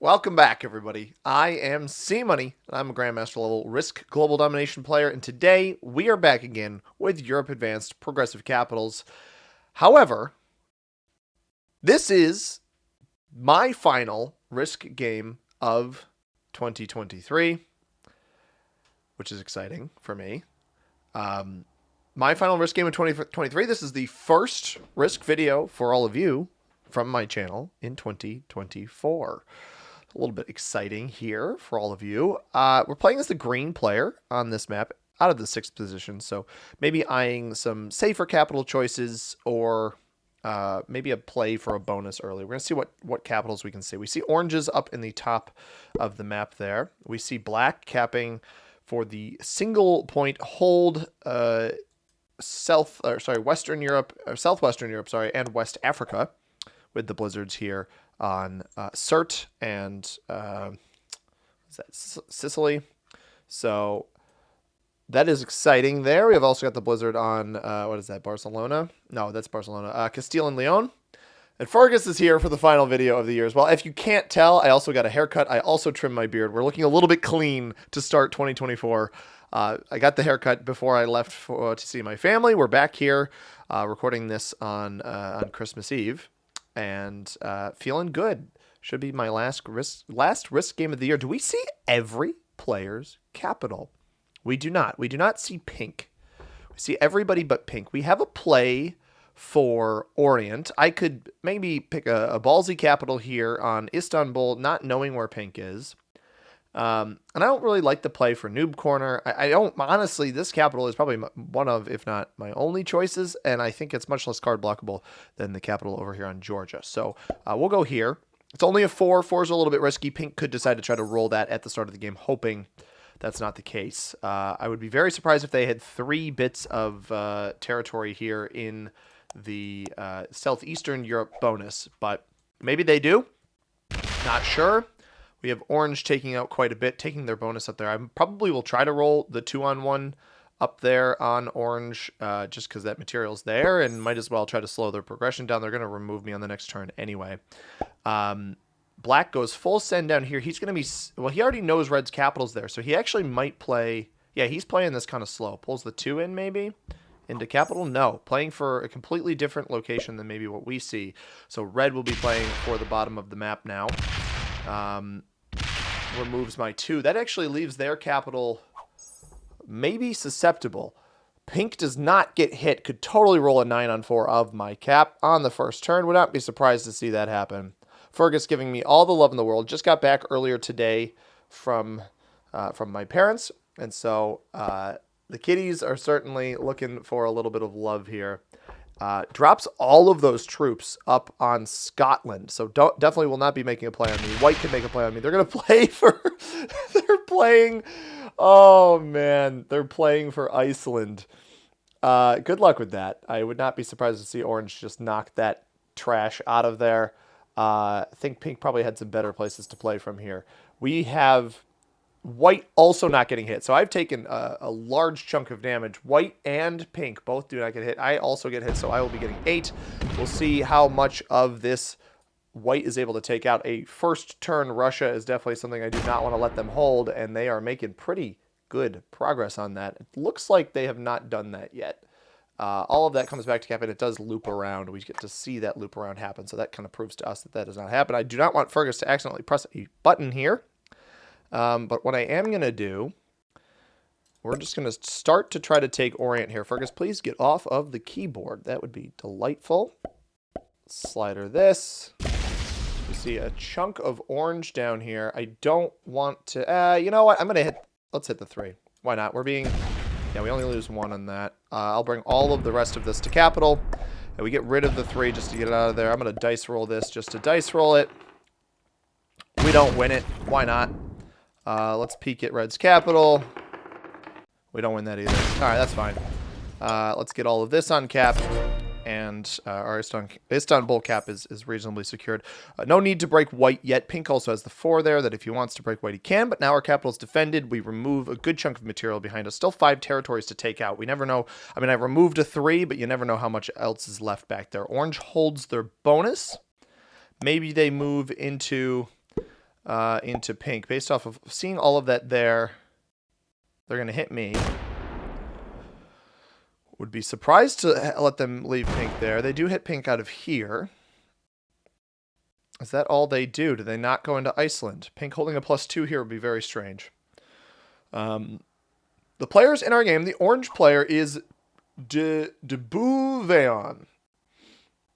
Welcome back, everybody. I am C-Money, and I'm a Grandmaster level Risk Global Domination player, and today we are back again with Europe Advanced Progressive Capitals. However, this is my final Risk game of 2023, which is exciting for me. My final Risk game of 2023, this is the first Risk video for all of you from my channel in 2024. A little bit exciting here for all of you. We're playing as the green player on this map out of the 6th position, so maybe eyeing some safer capital choices or maybe a play for a bonus early. We're going to see what capitals we can see. We see oranges up in the top of the map there. We see black capping for the single point hold Western Europe, or Southwestern Europe, and West Africa with the blizzards here on Sirte and is that Sicily? So that is exciting there. We have also got the blizzard on, what is that, Barcelona? No, that's Barcelona. Castile and Leon. And Fergus is here for the final video of the year as well. If you can't tell, I also got a haircut. I also trimmed my beard. We're looking a little bit clean to start 2024. I got the haircut before I left to see my family. We're back here recording this on Christmas Eve. And feeling good. Should be my last risk game of the year. Do we see every player's capital? We do not. We do not see pink. We see everybody but pink. We have a play for Orient. I could maybe pick a ballsy capital here on Istanbul, not knowing where pink is. And I don't really like the play for Noob Corner. I don't, honestly, this capital is probably one of, if not my only choices, and I think it's much less card blockable than the capital over here on Georgia. So we'll go here. It's only a 4. 4 is a little bit risky. Pink could decide to try to roll that at the start of the game, hoping that's not the case. I would be very surprised if they had 3 bits of territory here in the Southeastern Europe bonus, but maybe they do. Not sure. We have orange taking out quite a bit, taking their bonus up there. I probably will try to roll the 2-on-1 up there on orange just because that material's there, and might as well try to slow their progression down. They're going to remove me on the next turn anyway. Black goes full send down here. He's going to be... Well, he already knows red's capital's there, so he actually might play... Yeah, he's playing this kind of slow. Pulls the 2 in, maybe, into capital. No, playing for a completely different location than maybe what we see. So red will be playing for the bottom of the map now. Removes my 2. That actually leaves their capital maybe susceptible. Pink does not get hit. Could totally roll a 9-on-4 of my cap on the first turn. Would not be surprised to see that happen. Fergus giving me all the love in the world. Just got back earlier today from my parents. And so the kiddies are certainly looking for a little bit of love here. Drops all of those troops up on Scotland. So definitely will not be making a play on me. White can make a play on me. They're going to play for... they're playing... Oh, man. They're playing for Iceland. Good luck with that. I would not be surprised to see orange just knock that trash out of there. I think pink probably had some better places to play from here. We have... White also not getting hit. So I've taken a large chunk of damage. White and pink both do not get hit. I also get hit, so I will be getting 8. We'll see how much of this white is able to take out. A first turn Russia is definitely something I do not want to let them hold, and they are making pretty good progress on that. It looks like they have not done that yet. All of that comes back to cap, and it does loop around. We get to see that loop around happen, so that kind of proves to us that that does not happen. I do not want Fergus to accidentally press a button here. But what I am going to do, we're just going to start to try to take Orient here. Fergus, please get off of the keyboard. That would be delightful. Slider this. We see a chunk of orange down here. I don't want to... you know what? I'm going to hit... Let's hit the 3. Why not? We're being... Yeah, we only lose 1 on that. I'll bring all of the rest of this to capital. And we get rid of the 3 just to get it out of there. I'm going to dice roll this just to dice roll it. We don't win it. Why not? Let's peek at red's capital. We don't win that either. All right, that's fine. Let's get all of this on cap. And our Istanbul cap is reasonably secured. No need to break white yet. Pink also has the 4 there that if he wants to break white, he can. But now our capital is defended. We remove a good chunk of material behind us. Still 5 territories to take out. We never know. I mean, I removed a 3, but you never know how much else is left back there. Orange holds their bonus. Maybe they move into... into pink. Based off of seeing all of that there, they're going to hit me. Would be surprised to let them leave pink there. They do hit pink out of here. Is that all they do? Do they not go into Iceland? Pink holding a +2 here would be very strange. The players in our game, the orange player is de Bouveon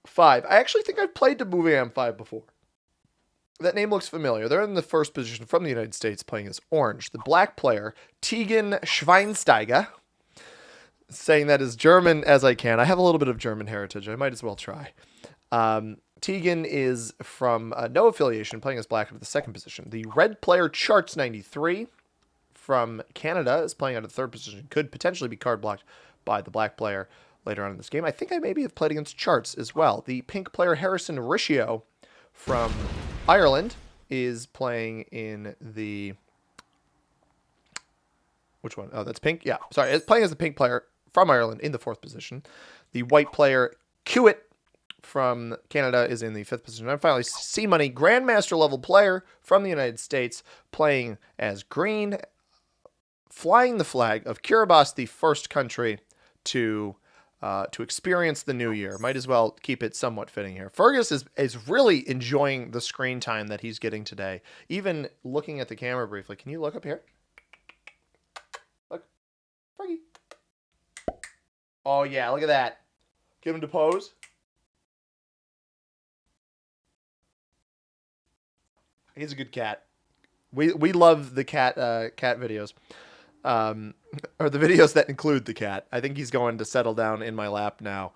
5. I actually think I've played de Bouveon 5 before. That name looks familiar. They're in the first position from the United States playing as orange. The black player, Tegan Schweinsteiger, saying that as German as I can. I have a little bit of German heritage. I might as well try. Tegan is from no affiliation, playing as black at the second position. The red player, Charts 93, from Canada, is playing at the third position. Could potentially be card blocked by the black player later on in this game. I think I maybe have played against Charts as well. The pink player, Harrison Riccio, from Ireland, is playing in the... Which one? Oh, that's pink? Yeah, sorry. It's playing as the pink player from Ireland in the fourth position. The white player, Kiewit, from Canada, is in the fifth position. And finally, C-Money, Grandmaster level player from the United States, playing as green, flying the flag of Kiribati, the first country to experience the new year. Might as well keep it somewhat fitting here. Fergus is really enjoying the screen time that he's getting today. Even looking at the camera briefly. Can you look up here? Look. Fergie. Oh, yeah, look at that. Give him to pose. He's a good cat. We love the cat videos. Or the videos that include the cat. I think he's going to settle down in my lap now.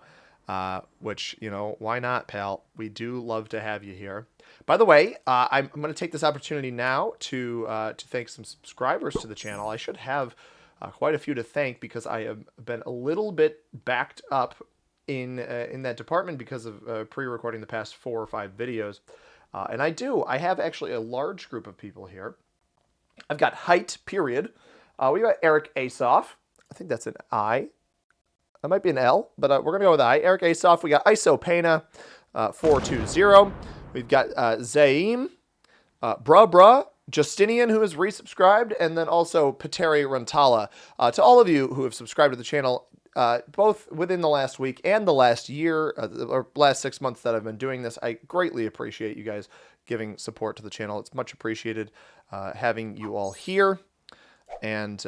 Which, you know, why not, pal? We do love to have you here. By the way, I'm going to take this opportunity now to thank some subscribers to the channel. I should have quite a few to thank because I have been a little bit backed up in that department because of pre-recording the past 4 or 5 videos. And I have actually a large group of people here. I've got Height, period. We got Eric Asoff. I think that's an I. That might be an L, but we're going to go with I. Eric Asoff. We got Isopena 420. We've got Zaim, Justinian, who has resubscribed, and then also Pateri Rantala. To all of you who have subscribed to the channel, both within the last week and the last year, or last 6 months that I've been doing this, I greatly appreciate you guys giving support to the channel. It's much appreciated having you all here. And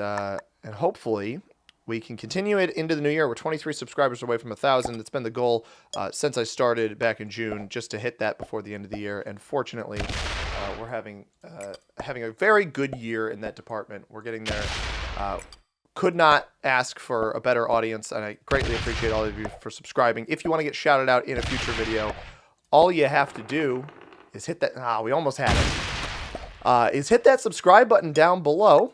hopefully we can continue it into the new year. We're 23 subscribers away from 1,000. It's been the goal since I started back in June, just to hit that before the end of the year. And fortunately, we're having a very good year in that department. We're getting there. Could not ask for a better audience, and I greatly appreciate all of you for subscribing. If you want to get shouted out in a future video, all you have to do is hit that. We almost had it. Is hit that subscribe button down below.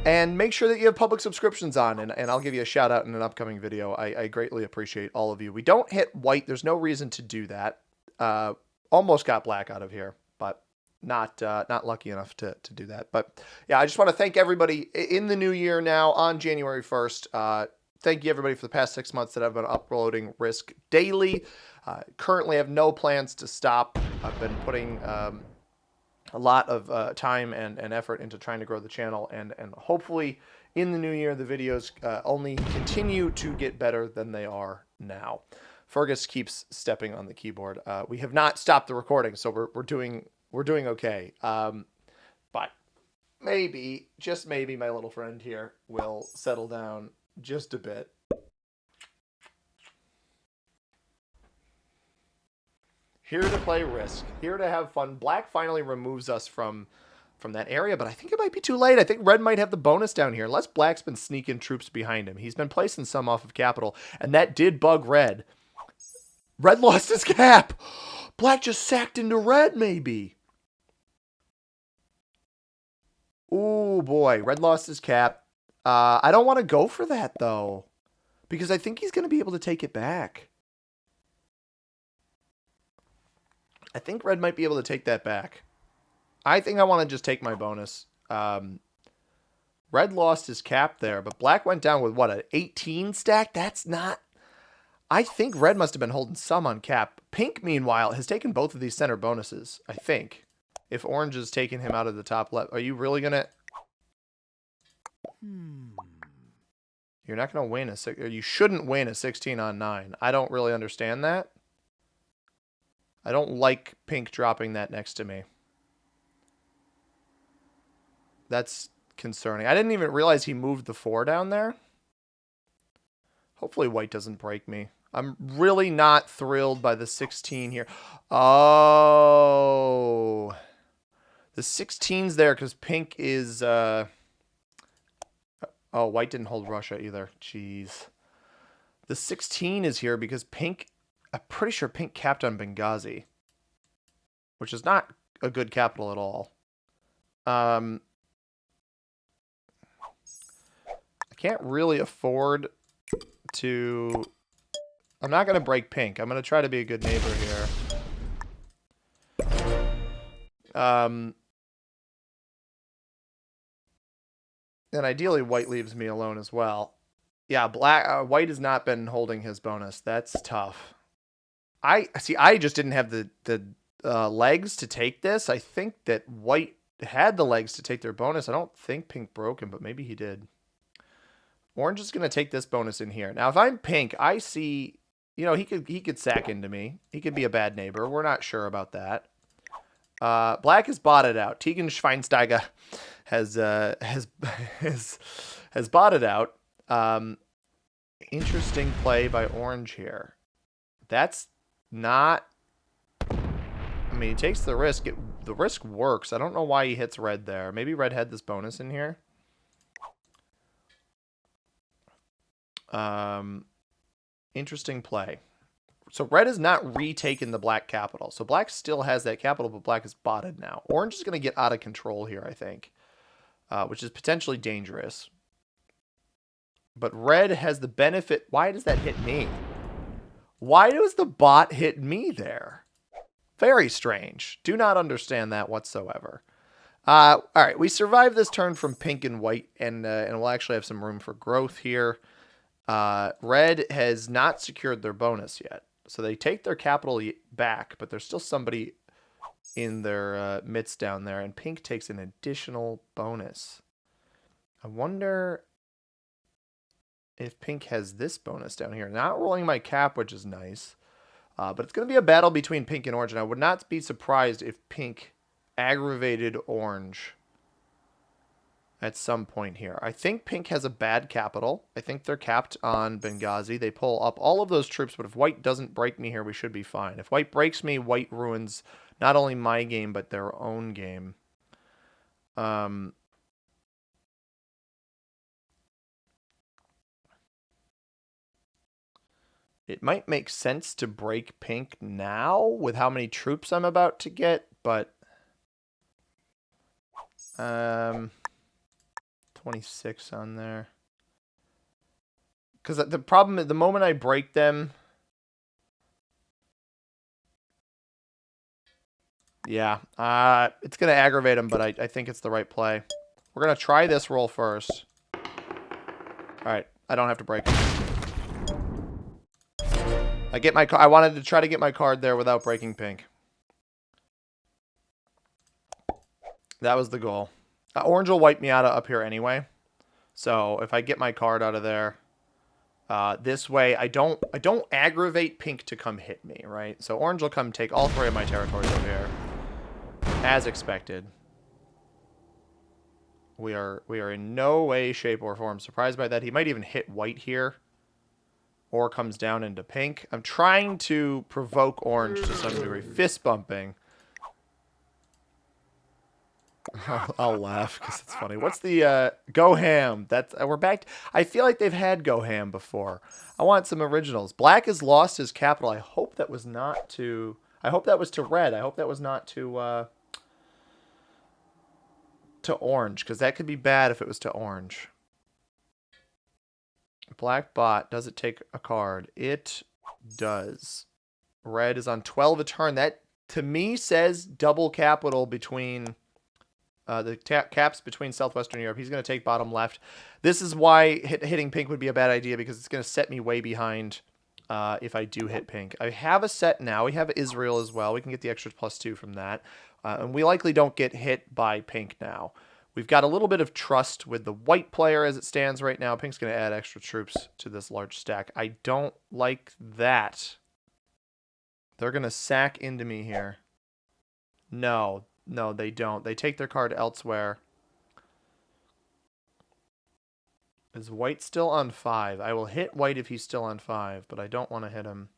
And make sure that you have public subscriptions on, and I'll give you a shout out in an upcoming video. I greatly appreciate all of you. We don't hit white. There's no reason to do that. Almost got black out of here, but not lucky enough to do that. But yeah, I just want to thank everybody in the new year now on January 1st. Thank you everybody for the past 6 months that I've been uploading Risk daily. Currently, I have no plans to stop. I've been putting a lot of time and effort into trying to grow the channel, and hopefully in the new year the videos only continue to get better than they are now. Fergus keeps stepping on the keyboard. We have not stopped the recording, so we're doing okay. But maybe, just maybe, my little friend here will settle down just a bit. Here to play Risk. Here to have fun. Black finally removes us from that area, but I think it might be too late. I think Red might have the bonus down here, unless Black's been sneaking troops behind him. He's been placing some off of Capital, and that did bug Red. Red lost his cap. Black just sacked into Red, maybe. Ooh, boy. Red lost his cap. I don't want to go for that, though, because I think he's going to be able to take it back. I think Red might be able to take that back. I think I want to just take my bonus. Red lost his cap there, but Black went down with, what, an 18 stack? That's not... I think Red must have been holding some on cap. Pink, meanwhile, has taken both of these center bonuses, I think. if orange is taking him out of the top left. Are you really going to... You're not going to win or you shouldn't win a 16 on 9. I don't really understand that. I don't like pink dropping that next to me. That's concerning. I didn't even realize he moved the 4 down there. Hopefully white doesn't break me. I'm really not thrilled by the 16 here. Oh. The 16's there because pink is... Oh, white didn't hold Russia either. Jeez. The 16 is here because pink... I'm pretty sure pink capped on Benghazi. Which is not a good capital at all. I can't really afford to... I'm not going to break pink. I'm going to try to be a good neighbor here. And ideally, white leaves me alone as well. Yeah, white has not been holding his bonus. That's tough. I just didn't have the legs to take this. I think that white had the legs to take their bonus. I don't think pink broke him, but maybe he did. Orange is going to take this bonus in here. Now, if I'm pink, I see, you know, he could sack into me. He could be a bad neighbor. We're not sure about that. Black has botted out. Tegan Schweinsteiger has botted out. Interesting play by orange here. That's not... I mean, he takes the risk. The risk works. I don't know why he hits red there. Maybe red had this bonus in here. Interesting play. So red has not retaken the black capital. So black still has that capital, but black is botted now. Orange is going to get out of control here, I think, which is potentially dangerous. But red has the benefit. Why does that hit me? Why does the bot hit me there? Very strange. Do not understand that whatsoever. All right, we survived this turn from pink and white, and we'll actually have some room for growth here. Red has not secured their bonus yet. So they take their capital back, but there's still somebody in their midst down there, and pink takes an additional bonus. I wonder if pink has this bonus down here. Not rolling my cap, which is nice. But it's going to be a battle between pink and orange, and I would not be surprised if pink aggravated orange at some point here. I think pink has a bad capital. I think they're capped on Benghazi. They pull up all of those troops, but if white doesn't break me here, we should be fine. If white breaks me, white ruins not only my game, but their own game. It might make sense to break pink now with how many troops I'm about to get, but 26 on there. Because the problem is the moment I break them... Yeah, it's going to aggravate them, but I think it's the right play. We're going to try this roll first. All right, I don't have to break it. I wanted to try to get my card there without breaking pink. That was the goal. Orange will wipe me out of up here anyway. So if I get my card out of there, this way I don't aggravate pink to come hit me, right? So orange will come take all 3 of my territories over here, as expected. We are in no way, shape, or form surprised by that. He might even hit white here, or comes down into pink. I'm trying to provoke orange to some degree. Fist bumping. I'll laugh because it's funny. What's the Go Ham? That's we're back. I feel like they've had Go Ham before. I want some originals. Black has lost his capital. I hope that was not to. I hope that was to red. I hope that was not to orange, because that could be bad if it was to orange. Black bot, does it take a card? It does. Red is on 12 a turn. That, to me, says double capital between the caps between Southwestern Europe. He's going to take bottom left. This is why hitting pink would be a bad idea, because it's going to set me way behind if I do hit pink. I have a set now. We have Israel as well. We can get the extra +2 from that. And we likely don't get hit by pink now. We've got a little bit of trust with the white player as it stands right now. Pink's going to add extra troops to this large stack. I don't like that. They're going to sack into me here. No, they don't. They take their card elsewhere. Is white still on 5? I will hit white if he's still on 5, but I don't want to hit him.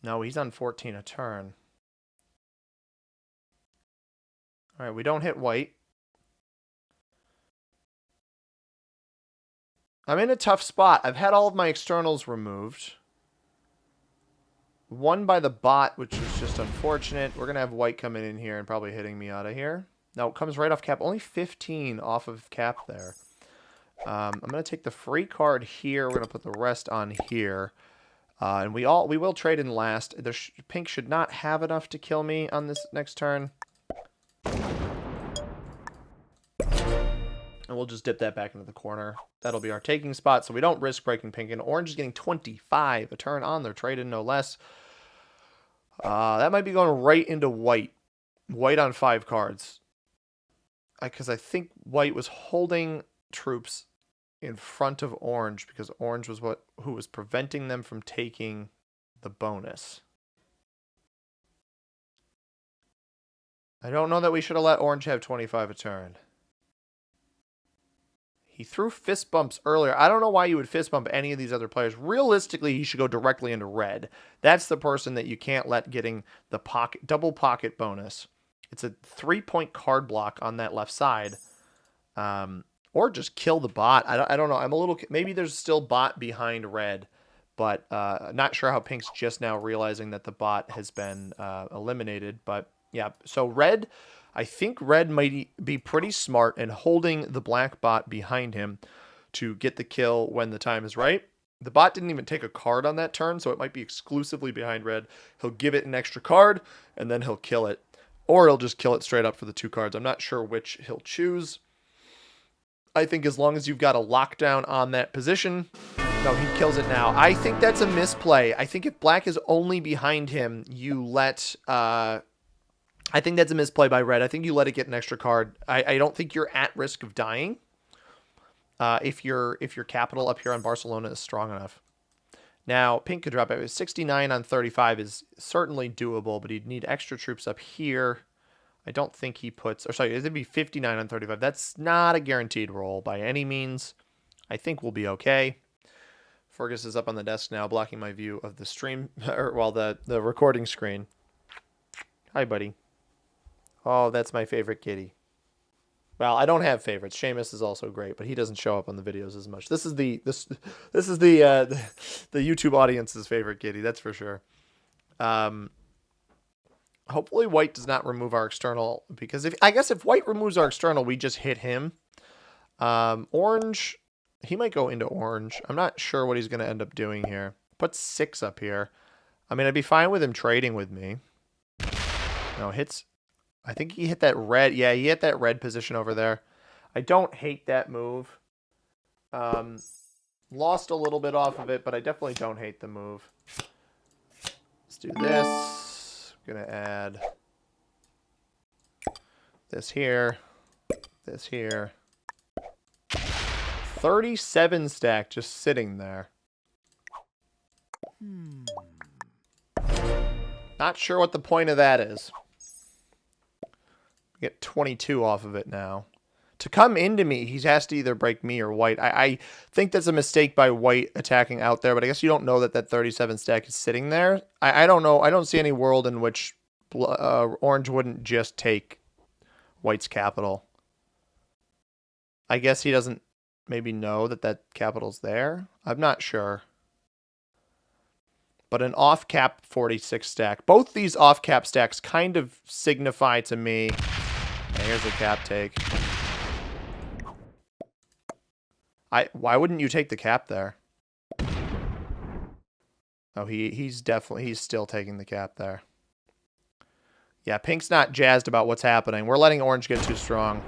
No, he's on 14 a turn. All right, we don't hit white. I'm in a tough spot. I've had all of my externals removed. One by the bot, which was just unfortunate. We're going to have white coming in here and probably hitting me out of here. No, it comes right off cap. Only 15 off of cap there. I'm going to take the free card here. We're going to put the rest on here. And we will trade in last. Pink should not have enough to kill me on this next turn. And we'll just dip that back into the corner. That'll be our taking spot, so we don't risk breaking pink. And orange is getting 25 a turn on their trade-in, no less. That might be going right into white. White on 5 cards. Because I think white was holding troops in front of orange because orange was who was preventing them from taking the bonus. I don't know that we should have let orange have 25 a turn. He threw fist bumps earlier. I don't know why you would fist bump any of these other players. Realistically, he should go directly into red. That's the person that you can't let getting the double pocket bonus. It's a 3-point card block on that left side. Or just kill the bot. I don't know. I'm a little... Maybe there's still bot behind red. But not sure how pink's just now realizing that the bot has been eliminated. But yeah, so red... I think red might be pretty smart in holding the black bot behind him to get the kill when the time is right. The bot didn't even take a card on that turn, so it might be exclusively behind red. He'll give it an extra card, and then he'll kill it. Or he'll just kill it straight up for the 2 cards. I'm not sure which he'll choose. I think as long as you've got a lockdown on that position... No, he kills it now. I think that's a misplay. I think if black is only behind him, you let... I think that's a misplay by red. I think you let it get an extra card. I don't think you're at risk of dying if your capital up here on Barcelona is strong enough. Now, pink could drop it. 69 on 35 is certainly doable, but he'd need extra troops up here. I don't think he puts... Or sorry, it'd be 59 on 35. That's not a guaranteed roll by any means. I think we'll be okay. Fergus is up on the desk now, blocking my view of the stream, the recording screen. Hi, buddy. Oh, that's my favorite kitty. Well, I don't have favorites. Seamus is also great, but he doesn't show up on the videos as much. This is the YouTube audience's favorite kitty, that's for sure. Hopefully white does not remove our external, because I guess if white removes our external, we just hit him. Orange, he might go into orange. I'm not sure what he's going to end up doing here. Put 6 up here. I mean, I'd be fine with him trading with me. No, hits... I think he hit that red. Yeah, he hit that red position over there. I don't hate that move. Lost a little bit off of it, but I definitely don't hate the move. Let's do this. I'm going to add this here. This here. 37 stack just sitting there. Not sure what the point of that is. Get 22 off of it now. To come into me, he has to either break me or white. I think that's a mistake by white attacking out there, but I guess you don't know that that 37 stack is sitting there. I don't know. I don't see any world in which orange wouldn't just take white's capital. I guess he doesn't maybe know that that capital's there. I'm not sure. But an off-cap 46 stack. Both these off-cap stacks kind of signify to me... Here's a cap take. Why wouldn't you take the cap there? Oh, he's still taking the cap there. Yeah, pink's not jazzed about what's happening. We're letting orange get too strong.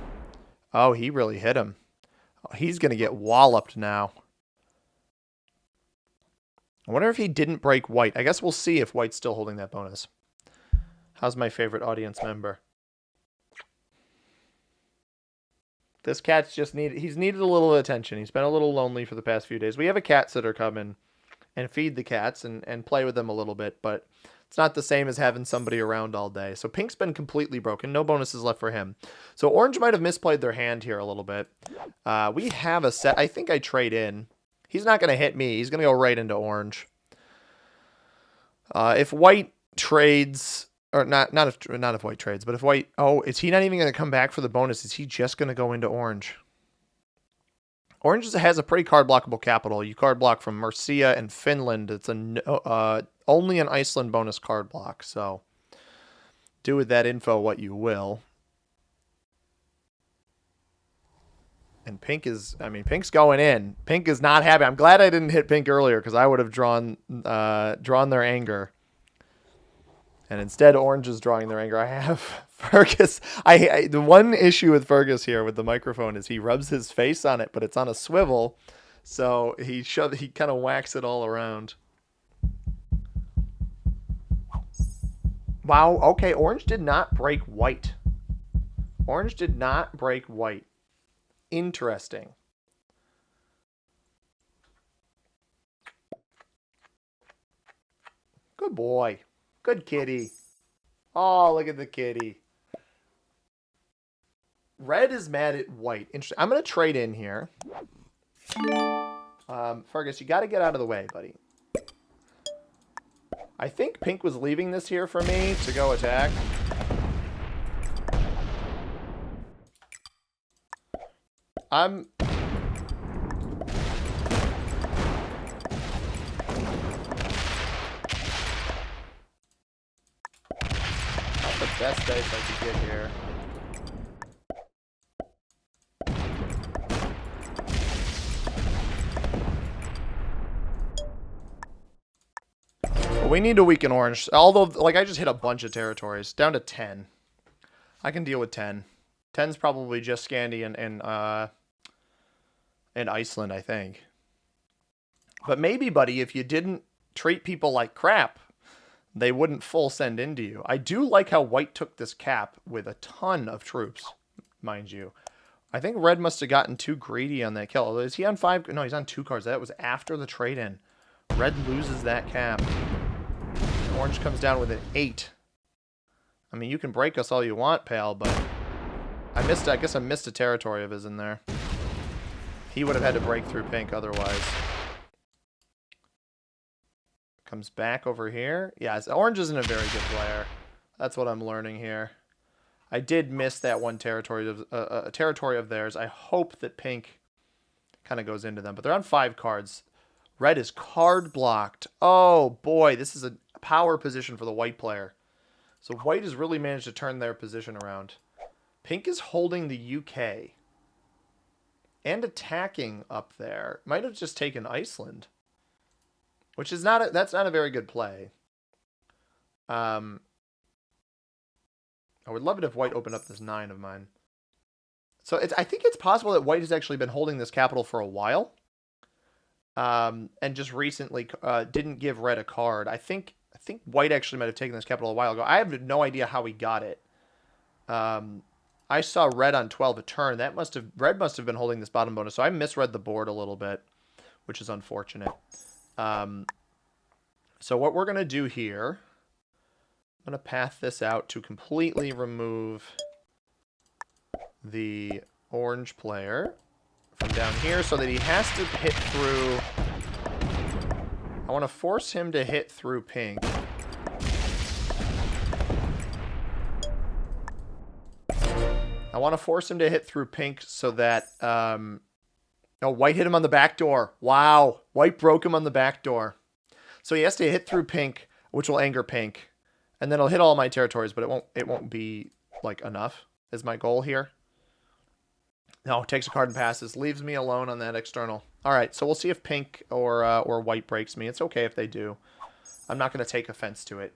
Oh, he really hit him. Oh, he's going to get walloped now. I wonder if he didn't break white. I guess we'll see if white's still holding that bonus. How's my favorite audience member? This cat's just he's needed a little attention. He's been a little lonely for the past few days. We have a cat sitter come in and feed the cats and play with them a little bit, but it's not the same as having somebody around all day. So Pink's been completely broken. No bonuses left for him. So Orange might have misplayed their hand here a little bit. We have a set. I think I trade in. He's not going to hit me. He's going to go right into Orange. If White trades... Or not if White trades, but if White... Oh, is he not even going to come back for the bonus? Is he just going to go into Orange? Orange has a pretty card-blockable capital. You card block from Mercia and Finland. It's only an Iceland bonus card block, so do with that info what you will. And Pink is... I mean, Pink's going in. Pink is not happy. I'm glad I didn't hit Pink earlier, because I would have drawn their anger. And instead, Orange is drawing their anger. I have Fergus. The one issue with Fergus here with the microphone is he rubs his face on it, but it's on a swivel, so he kind of whacks it all around. Wow. Okay, Orange did not break White. Orange did not break White. Interesting. Good boy. Good kitty. Oh, look at the kitty. Red is mad at White. Interesting. I'm going to trade in here. Fergus, you got to get out of the way, buddy. I think Pink was leaving this here for me to go attack. I'm... best dice I could get here. Well, we need to weaken Orange. Although, like, I just hit a bunch of territories. Down to 10. I can deal with 10. 10's probably just Scandi and Iceland, I think. But maybe, buddy, if you didn't treat people like crap, they wouldn't full send into you. I do like how White took this cap with a ton of troops, mind you. I think Red must have gotten too greedy on that kill. Is he on 5? No, he's on 2 cards. That was after the trade-in. Red loses that cap. Orange comes down with an 8. I mean, you can break us all you want, pal, but I guess I missed a territory of his in there. He would have had to break through Pink otherwise. Comes back over here. Yeah, Orange isn't a very good player. That's what I'm learning here. I did miss that one territory of a territory of theirs. I hope that Pink kind of goes into them, but they're on 5 cards. Red is card blocked. Oh boy, this is a power position for the White player. So White has really managed to turn their position around. Pink is holding the UK and attacking up there. Might have just taken Iceland. Which is that's not a very good play. I would love it if White opened up this 9 of mine. So I think it's possible that White has actually been holding this capital for a while. And just recently didn't give Red a card. I think White actually might have taken this capital a while ago. I have no idea how he got it. I saw Red on 12 a turn. Red must have been holding this bottom bonus. So I misread the board a little bit, which is unfortunate. So what we're going to do here, I'm going to path this out to completely remove the Orange player from down here so that he has to hit through. I want to force him to hit through Pink. I want to force him to hit through Pink so that, oh, White hit him on the back door. Wow. White broke him on the back door. So he has to hit through Pink, which will anger Pink. And then it'll hit all my territories, but it won't be, like, enough is my goal here. No, takes a card and passes. Leaves me alone on that external. All right, so we'll see if Pink or White breaks me. It's okay if they do. I'm not going to take offense to it.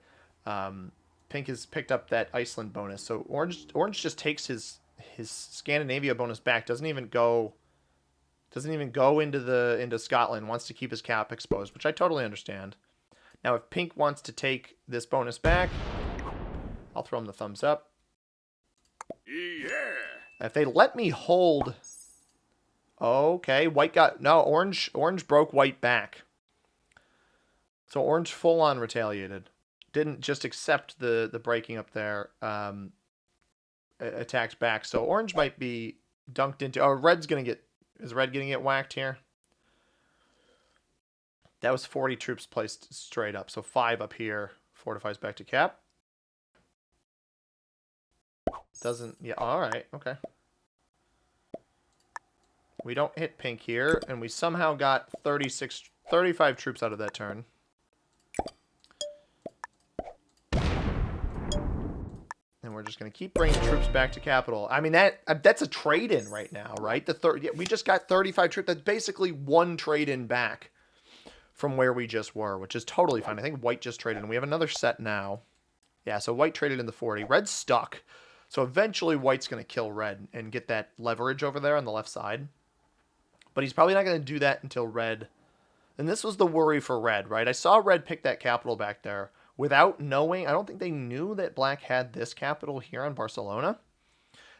Pink has picked up that Iceland bonus. So Orange just takes his Scandinavia bonus back. Doesn't even go into Scotland. Wants to keep his cap exposed, which I totally understand. Now, if Pink wants to take this bonus back, I'll throw him the thumbs up. Yeah. If they let me hold... Okay, white got... No, orange broke white back. So orange full-on retaliated. Didn't just accept the breaking up there. Attacks back. So orange might be dunked into... Oh, red's going to get... Is red going to get whacked here? That was 40 troops placed straight up. So 5 up here. Fortifies back to cap. Doesn't... Yeah, alright. Okay. We don't hit pink here. And we somehow got 35 troops out of that turn. And we're just going to keep bringing troops back to capital. I mean, that's a trade-in right now, right? We just got 35 troops. That's basically one trade-in back from where we just were, which is totally fine. I think white just traded, and we have another set now. Yeah, so white traded in the 40. Red's stuck. So eventually white's going to kill red and get that leverage over there on the left side. But he's probably not going to do that until red... And this was the worry for red, right? I saw red pick that capital back there without knowing... I don't think they knew that black had this capital here on Barcelona.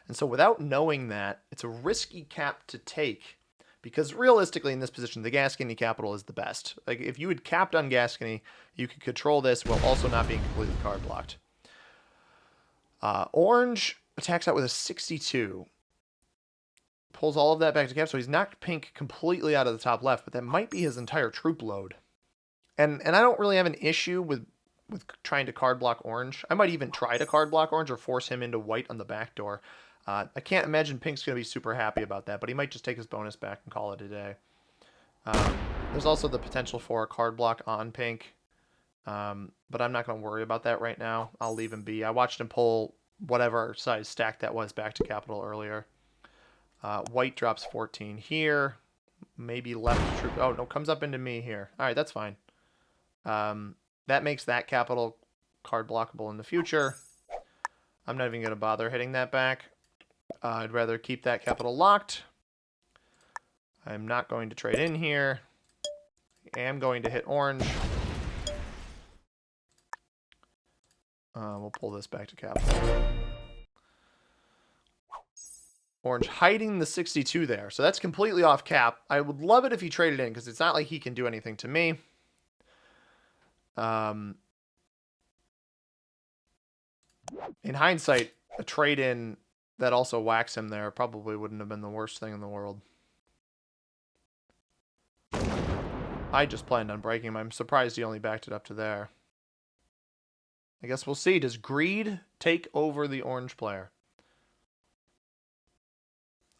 And so without knowing that, it's a risky cap to take. Because realistically, in this position, the Gascony capital is the best. Like, if you had capped on Gascony, you could control this while also not being completely card blocked. Orange attacks out with a 62. Pulls all of that back to cap, so he's knocked pink completely out of the top left, but that might be his entire troop load. And I don't really have an issue with trying to card block orange. I might even try to card block orange or force him into white on the back door. I can't imagine pink's going to be super happy about that, but he might just take his bonus back and call it a day. There's also the potential for a card block on pink, but I'm not going to worry about that right now. I'll leave him be. I watched him pull whatever size stack that was back to capital earlier. White drops 14 here. Maybe left troop. Oh, no, comes up into me here. All right, that's fine. That makes that capital card blockable in the future. I'm not even going to bother hitting that back. I'd rather keep that capital locked. I'm not going to trade in here. I am going to hit orange. We'll pull this back to capital. Orange hiding the 62 there. So that's completely off cap. I would love it if he traded in, because it's not like he can do anything to me. In hindsight, a trade-in that also whacks him there probably wouldn't have been the worst thing in the world. I just planned on breaking him. I'm surprised he only backed it up to there. I guess we'll see. Does greed take over the orange player?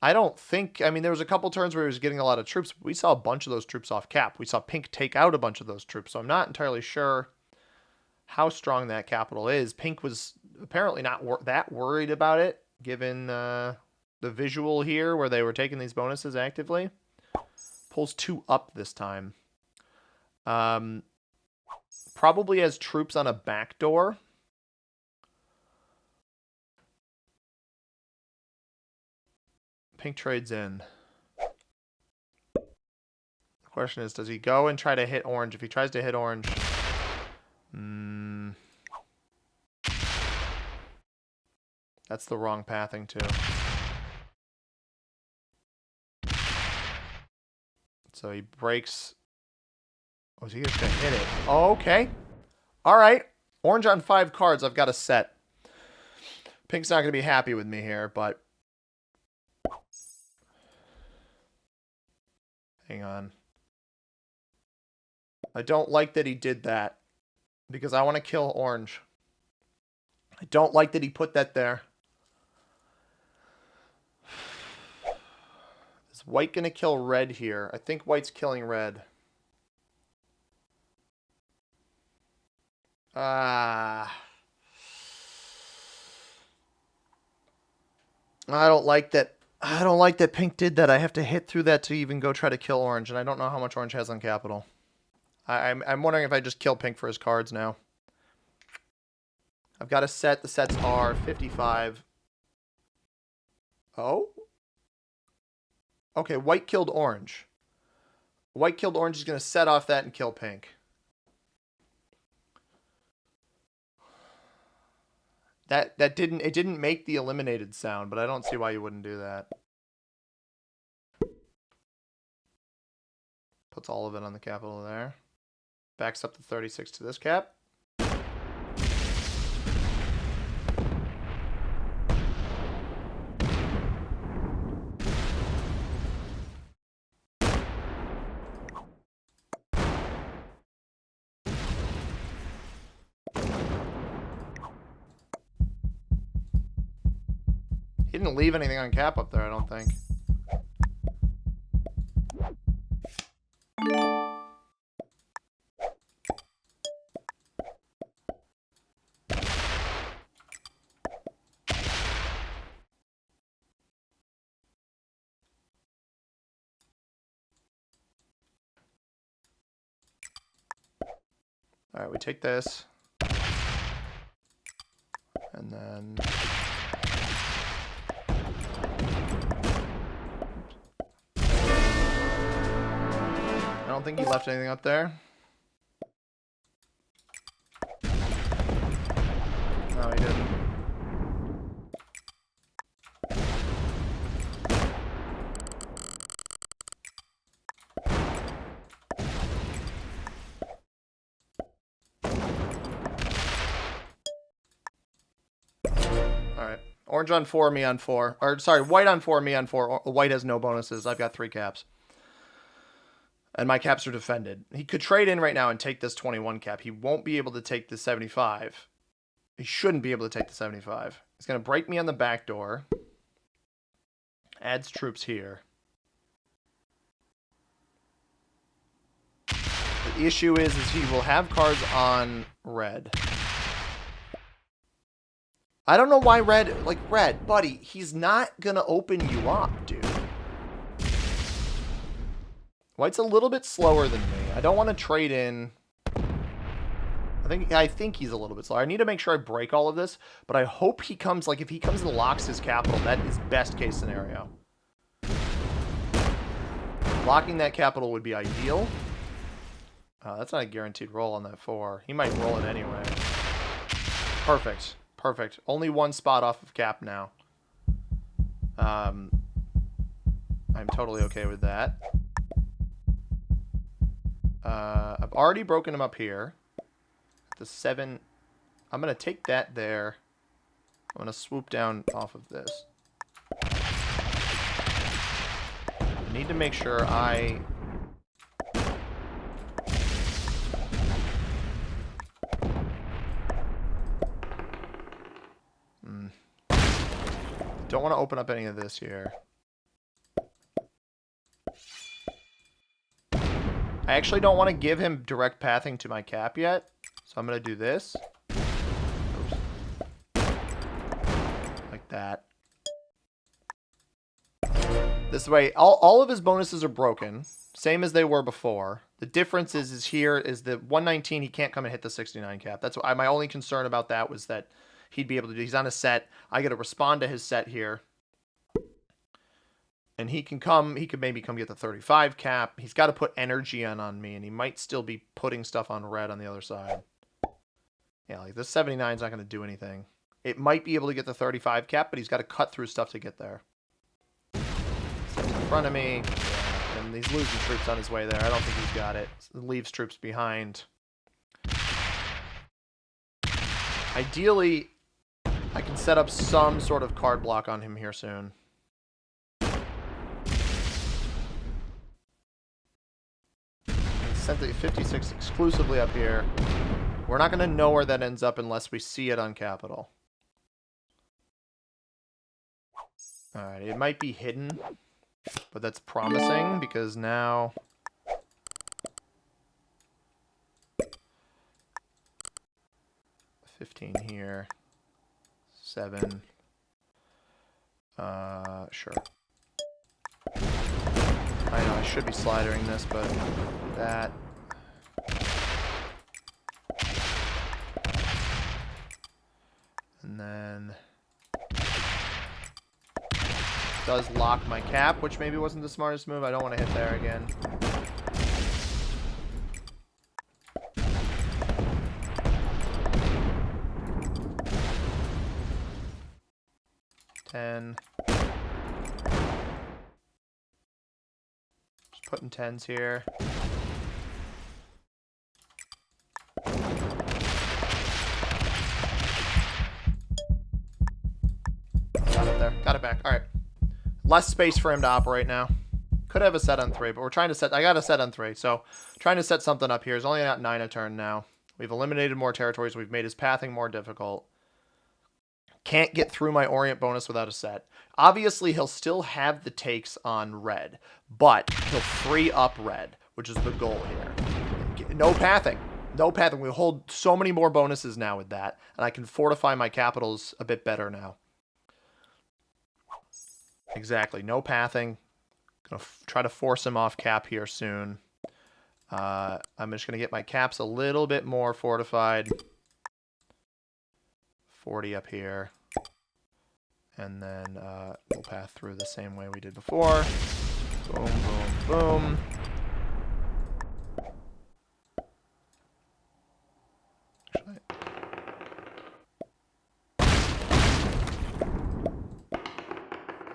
I don't think... I mean, there was a couple turns where he was getting a lot of troops. But we saw a bunch of those troops off cap. We saw pink take out a bunch of those troops. So I'm not entirely sure how strong that capital is. Pink was apparently not that worried about it, given the visual here where they were taking these bonuses actively. Pulls 2 up this time. Probably has troops on a back door. Pink trades in. The question is, does he go and try to hit orange? If he tries to hit orange... That's the wrong pathing, too. So he breaks... Oh, is he just going to hit it? Oh, okay. All right. Orange on 5 cards. I've got a set. Pink's not going to be happy with me here, but... Hang on. I don't like that he did that, because I want to kill orange. I don't like that he put that there. Is white going to kill red here? I think white's killing red. I don't like that. I don't like that pink did that. I have to hit through that to even go try to kill orange, and I don't know how much orange has on capital. I'm wondering if I just kill pink for his cards now. I've got a set. The sets are 55. Oh? Okay, white killed orange. White killed orange is going to set off that and kill pink. That didn't make the eliminated sound, but I don't see why you wouldn't do that. Puts all of it on the capital there. Backs up the 36 to this cap. He didn't leave anything on cap up there, I don't think. All right, we take this. And then... I don't think he left anything up there. No, he didn't. Alright. Orange on 4, me on 4. Or, sorry, white on 4, me on 4. White has no bonuses. I've got 3 caps. And my caps are defended. He could trade in right now and take this 21 cap. He won't be able to take the 75. He shouldn't be able to take the 75. He's going to break me on the back door. Adds troops here. The issue is he will have cards on red. I don't know why red, like red, buddy, he's not going to open you up, dude. White's a little bit slower than me. I don't want to trade in. I think he's a little bit slower. I need to make sure I break all of this, but I hope he comes, like if he comes and locks his capital, that is best case scenario. Locking that capital would be ideal. That's not a guaranteed roll on that 4. He might roll it anyway. Perfect. Perfect. Only 1 spot off of cap now. I'm totally okay with that. I've already broken him up here. The 7. I'm going to take that there. I'm going to swoop down off of this. I need to make sure I... Don't want to open up any of this here. I actually don't want to give him direct pathing to my cap yet. So I'm going to do this. Oops. Like that. This way, all of his bonuses are broken. Same as they were before. The difference is here is the 119, he can't come and hit the 69 cap. That's what my only concern about that was that he'd be able to do. He's on a set. I got to respond to his set here. And he can maybe come get the 35 cap. He's got to put energy on me, and he might still be putting stuff on red on the other side. Yeah, like this 79 is not going to do anything. It might be able to get the 35 cap, but he's got to cut through stuff to get there. Steps in front of me. Yeah, and he's losing troops on his way there. I don't think he's got it. Leaves troops behind. Ideally, I can set up some sort of card block on him here soon. Sent the 56 exclusively up here. We're not going to know where that ends up unless we see it on capital. Alright, it might be hidden, but that's promising because now... $15 here. 7. Sure. I know I should be slidering this, but that. And then does lock my cap, which maybe wasn't the smartest move. I don't want to hit there again. 15. Just putting 10s here. Got it there. Got it back. All right. Less space for him to operate now. Could have a set on 3, but we're trying to set... I got a set on 3, so trying to set something up here. He's only at 9 a turn now. We've eliminated more territories. We've made his pathing more difficult. Can't get through my Orient bonus without a set. Obviously, he'll still have the takes on red, but he'll free up red, which is the goal here. No pathing. No pathing. We hold so many more bonuses now with that, and I can fortify my capitals a bit better now. Exactly. No pathing. Gonna try to force him off cap here soon. I'm just gonna get my caps a little bit more fortified. 40 up here, and then we'll path through the same way we did before. Boom, boom, boom.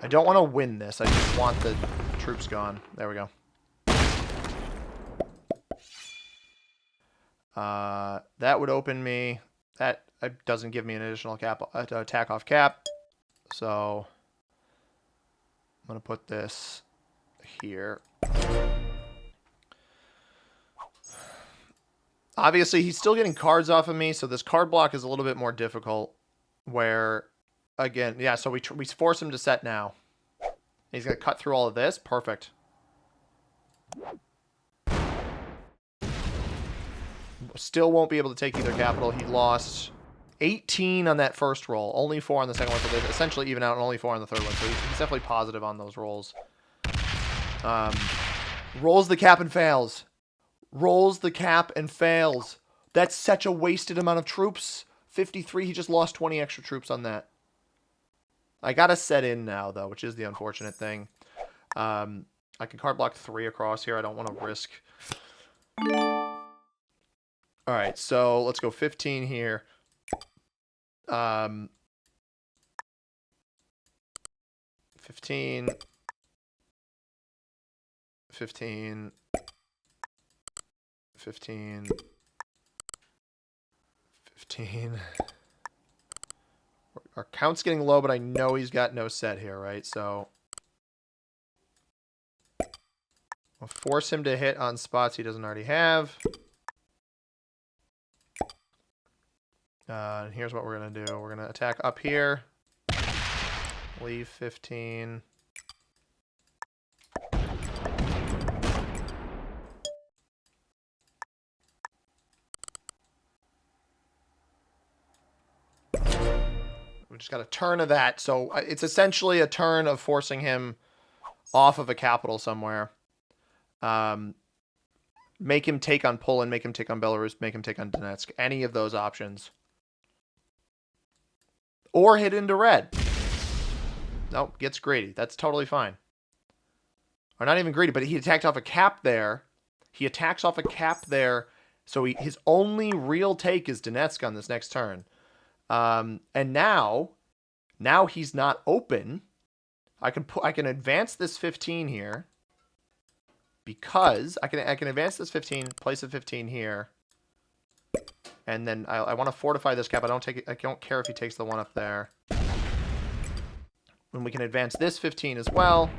I don't want to win this. I just want the troops gone. There we go. That would open me. That doesn't give me an additional cap attack off cap. So I'm going to put this here. Obviously, he's still getting cards off of me, so this card block is a little bit more difficult. Where, again, yeah, so we force him to set now. He's going to cut through all of this. Perfect. Still won't be able to take either capital. He lost 18 on that first roll. Only 4 on the second one. So they essentially even out, and only 4 on the third one. So he's definitely positive on those rolls. Rolls the cap and fails. Rolls the cap and fails. That's such a wasted amount of troops. 53. He just lost 20 extra troops on that. I got to set in now, though, which is the unfortunate thing. I can card block 3 across here. I don't want to risk... All right, so let's go 15 here. 15. 15. 15. 15. Our count's getting low, but I know he's got no set here, right? So I'll force him to hit on spots he doesn't already have. And here's what we're going to do. We're going to attack up here. Leave 15. We just got a turn of that. So it's essentially a turn of forcing him off of a capital somewhere. Make him take on Poland, make him take on Belarus, make him take on Donetsk. Any of those options. Or hit into red. Nope, gets greedy. That's totally fine. Or not even greedy, but he attacked off a cap there. He attacks off a cap there. So his only real take is Donetsk on this next turn. And now he's not open. I can advance this 15 here. Because I can advance this 15, place a 15 here. And then I want to fortify this cap. I don't care if he takes the one up there. And we can advance this 15 as well.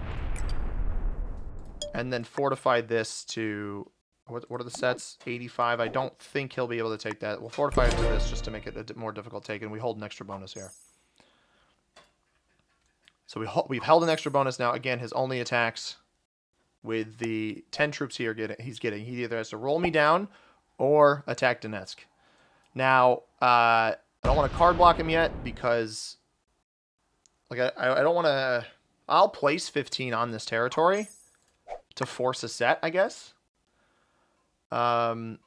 And then fortify this to... What are the sets? 85. I don't think he'll be able to take that. We'll fortify it to this just to make it a more difficult take. And we hold an extra bonus here. So we've held an extra bonus now. Again, his only attacks with the 10 troops here he's getting. He either has to roll me down or attack Donetsk. Now, I don't want to card block him yet because like I don't want to... I'll place 15 on this territory to force a set, I guess. We'll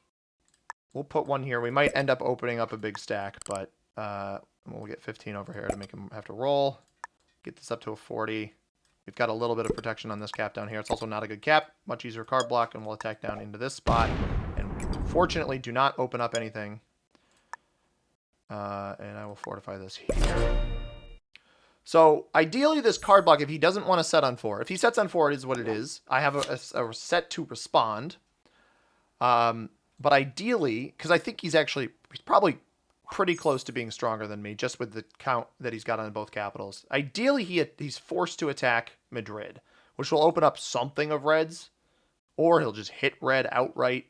put one here. We might end up opening up a big stack, but we'll get 15 over here to make him have to roll. Get this up to a 40. We've got a little bit of protection on this cap down here. It's also not a good cap. Much easier card block, and we'll attack down into this spot. And fortunately, do not open up anything. And I will fortify this here. So ideally, this card block, if he doesn't want to set on 4, if he sets on 4, it is what it is. I have a set to respond. But ideally, because I think he's probably pretty close to being stronger than me, just with the count that he's got on both capitals. Ideally, he's forced to attack Madrid, which will open up something of reds, or he'll just hit red outright.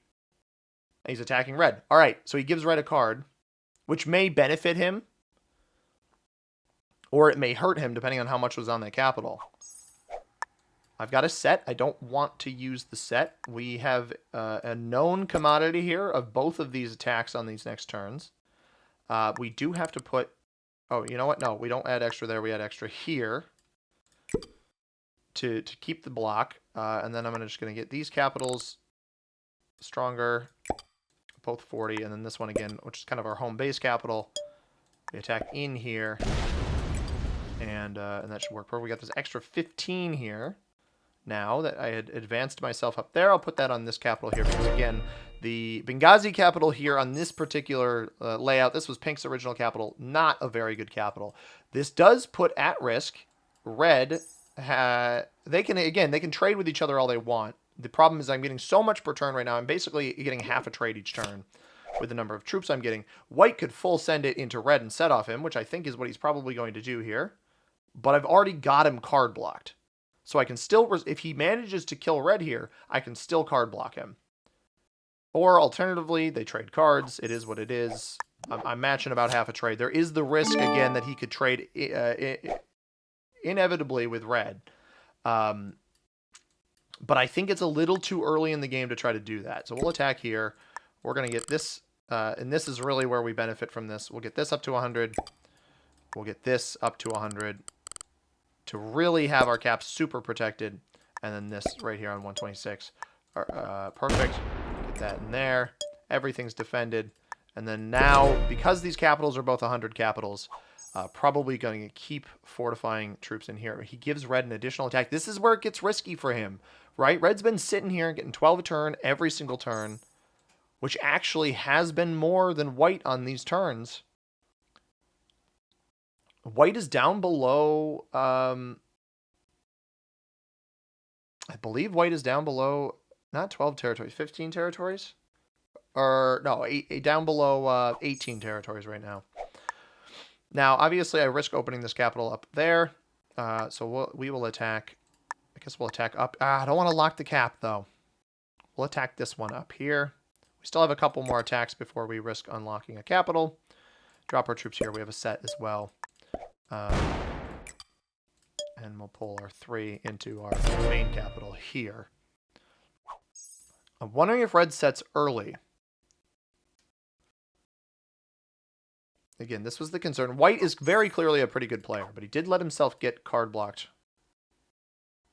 He's attacking red. All right, so he gives red a card, which may benefit him, or it may hurt him, depending on how much was on that capital. I've got a set. I don't want to use the set. We have a known commodity here of both of these attacks on these next turns. We do have to put... Oh, you know what? No, we don't add extra there. We add extra here to keep the block. And then I'm just going to get these capitals stronger, both 40. And then this one again, which is kind of our home base capital. We attack in here. And that should work perfect. We got this extra 15 here. Now that I had advanced myself up there, I'll put that on this capital here because, again, the Benghazi capital here on this particular layout, this was Pink's original capital, not a very good capital. This does put at risk red. They can trade with each other all they want. The problem is I'm getting so much per turn right now. I'm basically getting half a trade each turn with the number of troops I'm getting. White could full send it into red and set off him, which I think is what he's probably going to do here. But I've already got him card blocked. So I can still, if he manages to kill red here, I can still card block him. Or alternatively, they trade cards. It is what it is. I'm matching about half a trade. There is the risk, again, that he could trade inevitably with red. But I think it's a little too early in the game to try to do that. So we'll attack here. We're going to get this, and this is really where we benefit from this. We'll get this up to 100. We'll get this up to 100. To really have our caps super protected. And then this right here on 126. Perfect. Get that in there. Everything's defended. And then now, because these capitals are both 100 capitals, probably going to keep fortifying troops in here. He gives red an additional attack. This is where it gets risky for him, right? Red's been sitting here and getting 12 a turn every single turn, which actually has been more than white on these turns. White is down below, I believe white is down below, not 12 territories, 15 territories? Or, no, down below 18 territories right now. Now, obviously, I risk opening this capital up there, so we will attack, I guess we'll attack up. I don't want to lock the cap, though. We'll attack this one up here. We still have a couple more attacks before we risk unlocking a capital. Drop our troops here. We have a set as well. And we'll pull our 3 into our main capital here. I'm wondering if red sets early. Again, this was the concern. White is very clearly a pretty good player, but he did let himself get card blocked.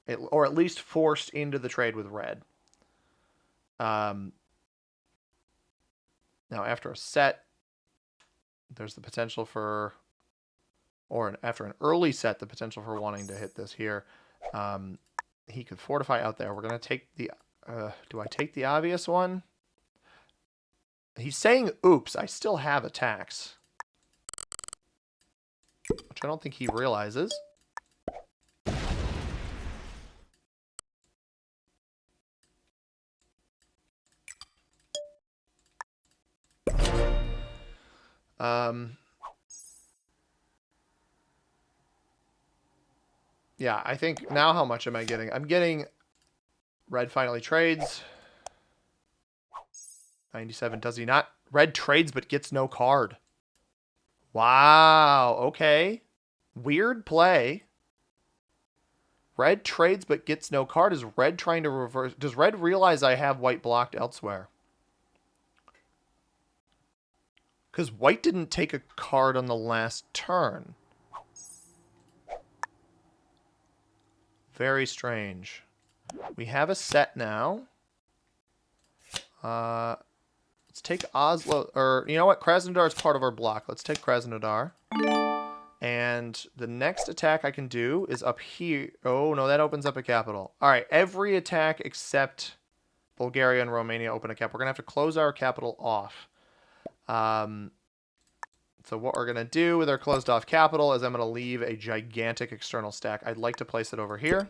Or at least forced into the trade with red. Now, after a set, there's the potential for... Or after an early set, the potential for wanting to hit this here. He could fortify out there. We're going to take the... do I take the obvious one? He's saying, oops, I still have attacks. Which I don't think he realizes. Yeah, I think now how much am I getting? I'm getting red finally trades. 97, does he not? Red trades but gets no card. Wow, okay. Weird play. Red trades but gets no card. Is red trying to reverse? Does red realize I have white blocked elsewhere? Because white didn't take a card on the last turn. Very strange. We have a set now. Let's take Oslo, or you know what? Krasnodar is part of our block. Let's take Krasnodar. And the next attack I can do is up here. Oh, no, that opens up a capital. All right, every attack except Bulgaria and Romania open a cap. We're going to have to close our capital off. Let's So what we're going to do with our closed off capital is I'm going to leave a gigantic external stack. I'd like to place it over here.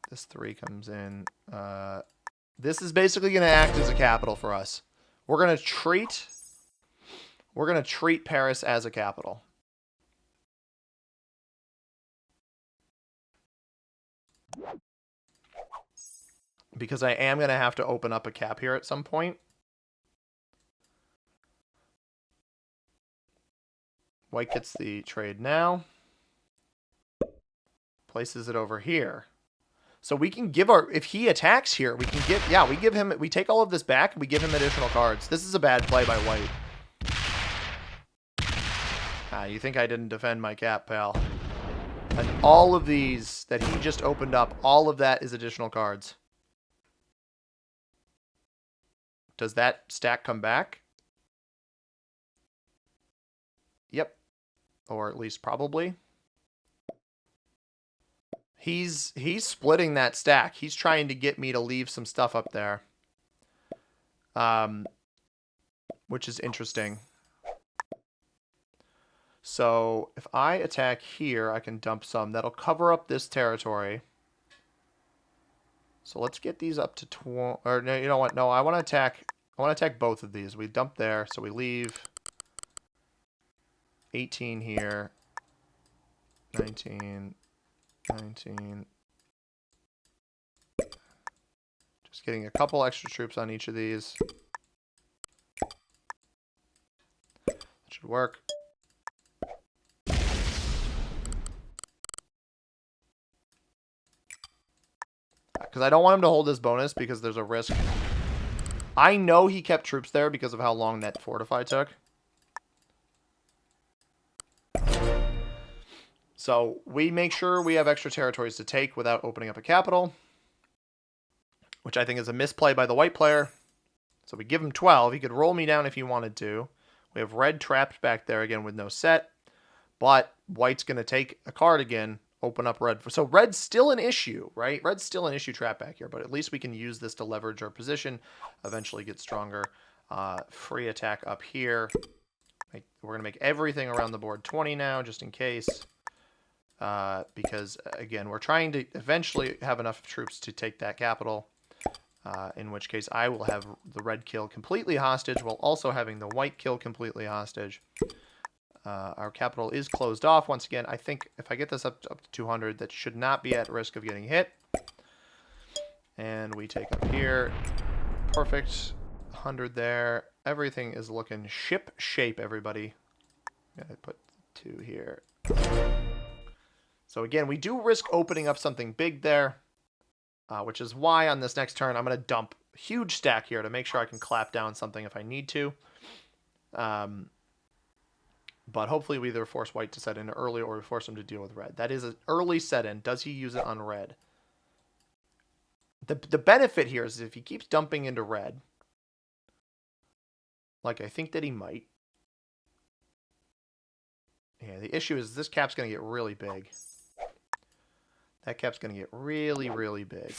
This 3 comes in. This is basically going to act as a capital for us. We're going to treat Paris as a capital. Because I am going to have to open up a cap here at some point. White gets the trade now. Places it over here. So we can give our, if he attacks here, we can give, yeah, we give him, we take all of this back, and we give him additional cards. This is a bad play by white. You think I didn't defend my cap, pal. And all of these that he just opened up, all of that is additional cards. Does that stack come back? Yep. Or at least probably. He's splitting that stack. He's trying to get me to leave some stuff up there. Which is interesting. So if I attack here, I can dump some. That'll cover up this territory. So let's get these up to 20. Or no, you know what? No, I want to attack both of these. We dump there, so we leave 18 here. 19. Just getting a couple extra troops on each of these. That should work. Because I don't want him to hold this bonus because there's a risk. I know he kept troops there because of how long that fortify took. So we make sure we have extra territories to take without opening up a capital, which I think is a misplay by the white player. So we give him 12. He could roll me down if he wanted to. We have red trapped back there again with no set, but white's going to take a card again, open up red. So red's still an issue, right? Red's still an issue trap back here, but at least we can use this to leverage our position, eventually get stronger. Free attack up here. We're going to make everything around the board 20 now, just in case. Because, again, we're trying to eventually have enough troops to take that capital, in which case I will have the red kill completely hostage while also having the white kill completely hostage. Our capital is closed off. Once again, I think if I get this up to 200, that should not be at risk of getting hit. And we take up here. Perfect. 100 there. Everything is looking ship shape, everybody. Gotta put 2 here. So again, we do risk opening up something big there, which is why on this next turn I'm going to dump a huge stack here to make sure I can clap down something if I need to. But hopefully we either force white to set in early or we force him to deal with red. That is an early set in. Does he use it on red? The benefit here is if he keeps dumping into red, like I think that he might. Yeah, the issue is this cap's going to get really big. That cap's going to get really, really big.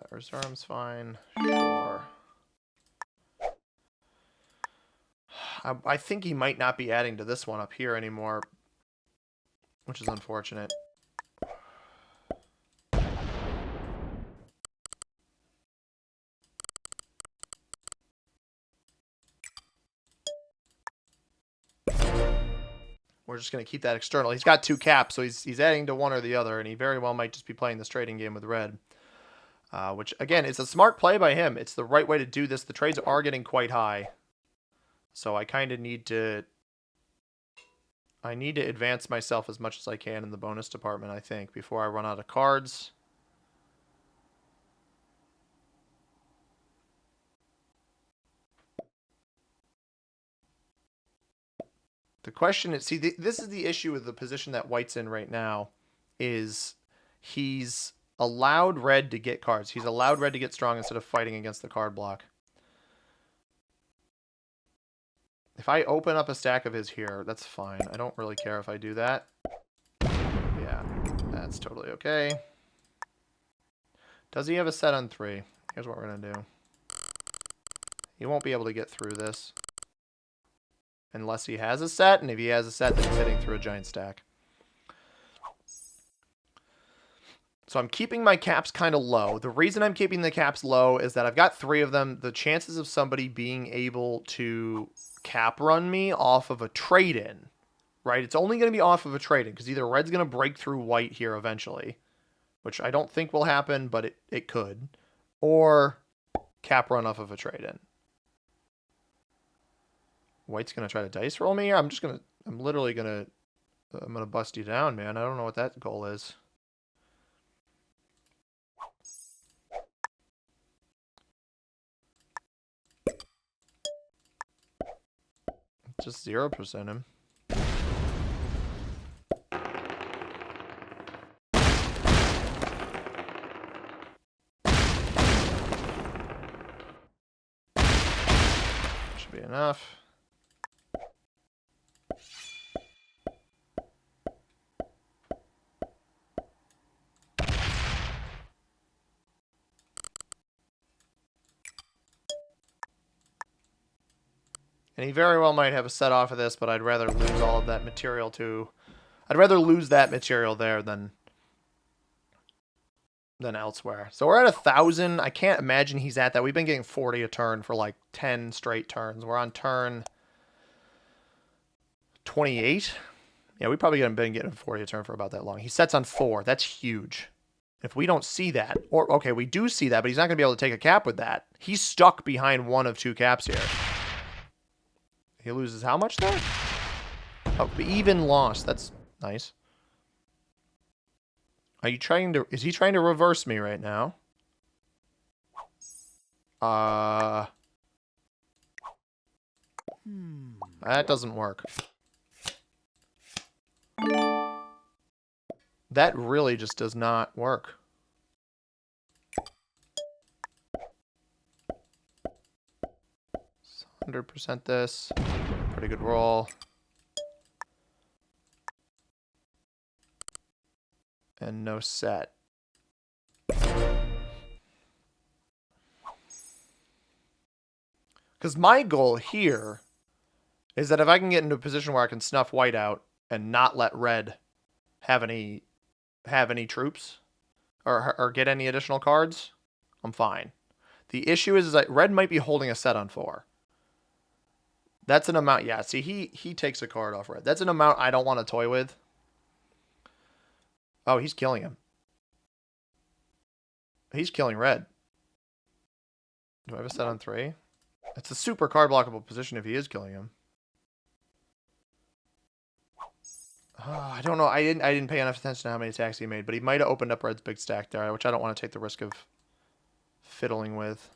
Reserve's fine. Sure. I think he might not be adding to this one up here anymore, which is unfortunate. We're just going to keep that external. He's got 2 caps, so he's adding to one or the other, and he very well might just be playing this trading game with red. Which, again, is a smart play by him. It's the right way to do this. The trades are getting quite high. So I kind of need to... I need to advance myself as much as I can in the bonus department, I think, before I run out of cards. The question is, see, this is the issue with the position that white's in right now, is he's allowed red to get cards. He's allowed red to get strong instead of fighting against the card block. If I open up a stack of his here, that's fine. I don't really care if I do that. Yeah, that's totally okay. Does he have a set on 3? Here's what we're going to do. He won't be able to get through this. Unless he has a set, and if he has a set, then he's hitting through a giant stack. So I'm keeping my caps kind of low. The reason I'm keeping the caps low is that I've got 3 of them. The chances of somebody being able to cap run me off of a trade-in, right? It's only going to be off of a trade-in, because either red's going to break through white here eventually, which I don't think will happen, but it could, or cap run off of a trade-in. White's going to try to dice roll me here. I'm literally going to bust you down, man. I don't know what that goal is. Just 0% him. Should be enough. And he very well might have a set off of this, but I'd rather lose all of that material to... I'd rather lose that material there than elsewhere. So we're at 1,000. I can't imagine he's at that. We've been getting 40 a turn for like 10 straight turns. We're on turn 28. Yeah, we probably haven't been getting 40 a turn for about that long. He sets on 4. That's huge. If we don't see that, or okay, we do see that, but he's not going to be able to take a cap with that. He's stuck behind 1 of 2 caps here. He loses how much there? Oh, even loss. That's nice. Are you trying to... Is he trying to reverse me right now? That doesn't work. That really just does not work. 100% this. Pretty good roll. And no set. Because my goal here is that if I can get into a position where I can snuff white out and not let red have any troops or get any additional cards, I'm fine. The issue is that red might be holding a set on 4. That's an amount. Yeah, see, he takes a card off red. That's an amount I don't want to toy with. Oh, he's killing him. He's killing red. Do I have a set on 3? It's a super card blockable position if he is killing him. I don't know. I didn't pay enough attention to how many attacks he made, but he might have opened up red's big stack there, which I don't want to take the risk of fiddling with.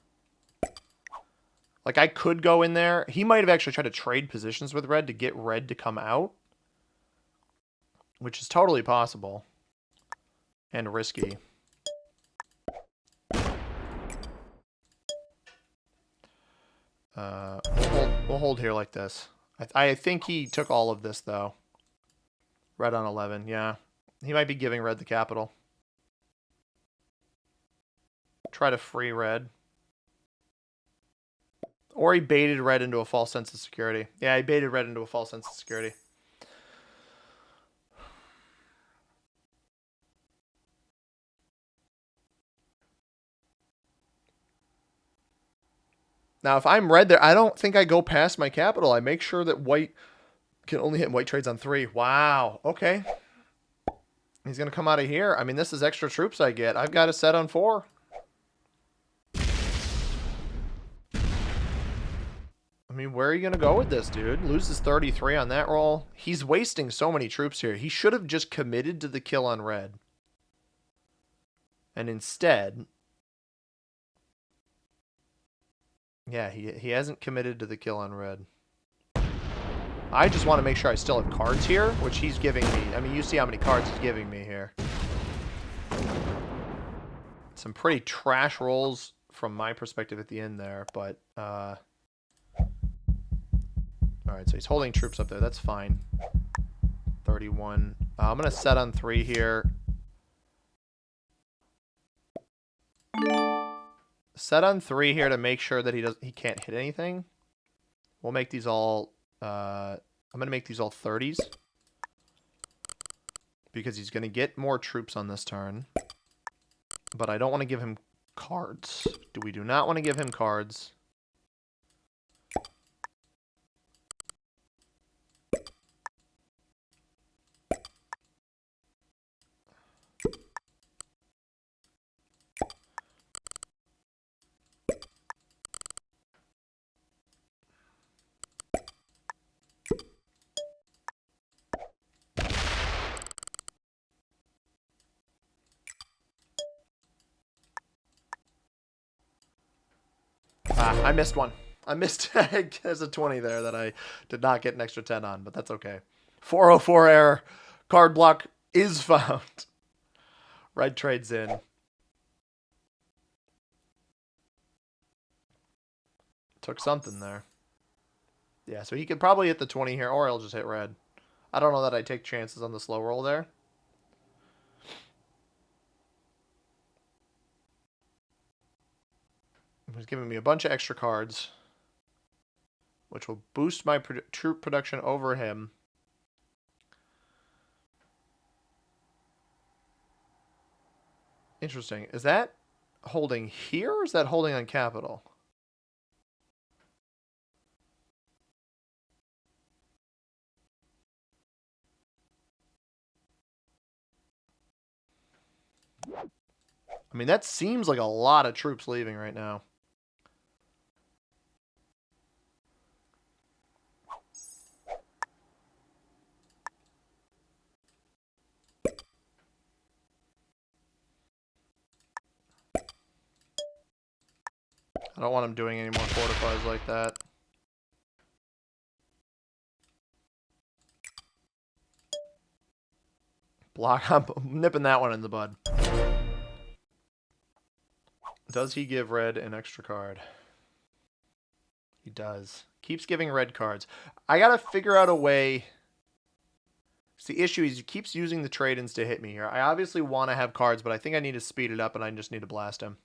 Like, I could go in there. He might have actually tried to trade positions with red to get red to come out, which is totally possible and risky. We'll hold here like this. I think he took all of this, though. Red on 11, yeah. He might be giving red the capital. Try to free red. Or he baited red into a false sense of security. Yeah, he baited red into a false sense of security. Now, if I'm red there, I don't think I go past my capital. I make sure that white can only hit white trades on 3. Wow. Okay. He's going to come out of here. I mean, this is extra troops I get. I've got a set on 4. I mean, where are you going to go with this, dude? Loses 33 on that roll. He's wasting so many troops here. He should have just committed to the kill on red. And instead... Yeah, he hasn't committed to the kill on red. I just want to make sure I still have cards here, which he's giving me. I mean, you see how many cards he's giving me here. Some pretty trash rolls from my perspective at the end there, but... Alright, so he's holding troops up there. That's fine. 31. I'm going to set on 3 here. Set on 3 here to make sure that he can't hit anything. We'll make these all... I'm going to make these all 30s. Because he's going to get more troops on this turn. But I don't want to give him cards. We do not want to give him cards. I missed one. I missed. There's a 20 there that I did not get an extra 10 on, but that's okay. 404 error. Card block is found. Red trades in. Took something there. Yeah, so he could probably hit the 20 here, or he'll just hit red. I don't know that I take chances on the slow roll there. He's giving me a bunch of extra cards, which will boost my troop production over him. Interesting. Is that holding here, or is that holding on capital? I mean, that seems like a lot of troops leaving right now. I don't want him doing any more fortifies like that. Block. I'm nipping that one in the bud. Does he give red an extra card? He does. Keeps giving red cards. I gotta figure out a way. So the issue is he keeps using the trade-ins to hit me here. I obviously want to have cards, but I think I need to speed it up and I just need to blast him.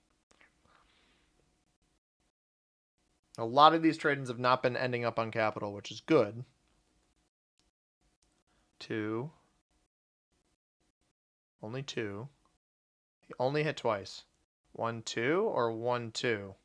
A lot of these trade-ins have not been ending up on capital, which is good. 2. Only 2. He only hit twice. 1, 2, or 1, 2?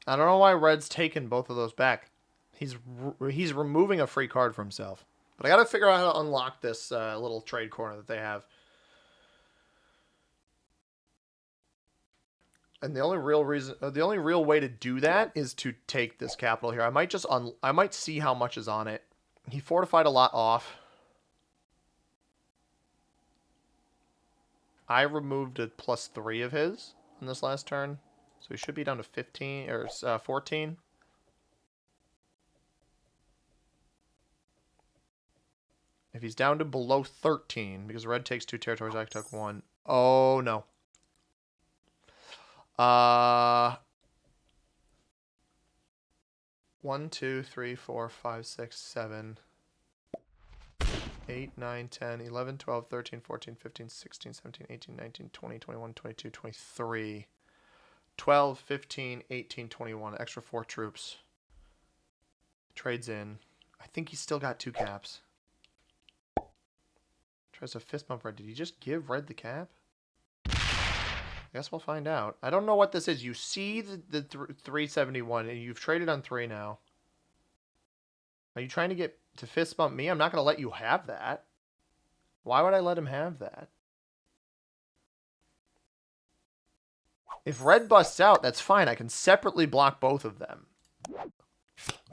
I don't know why Red's taken both of those back. He's removing a free card for himself. But I got to figure out how to unlock this little trade corner that they have. And the only real way to do that is to take this capital here. I might see how much is on it. He fortified a lot off. I removed a +3 of his on this last turn. So he should be down to 15 or 14. If he's down to below 13, because red takes 2 territories, I took 1. Oh no. 1, 2, 3, 4, 5, 6, 7, 8, 9, 10, 11, 12, 13, 14, 15, 16, 17, 18, 19, 20, 21, 22, 23. 12, 15, 18, 21. Extra 4 troops. Trades in. I think he's still got 2 caps. Tries to fist bump red. Did he just give red the cap? I guess we'll find out. I don't know what this is. You see the 371, and you've traded on 3 now. Are you trying to get to fist bump me? I'm not going to let you have that. Why would I let him have that? If red busts out, that's fine. I can separately block both of them.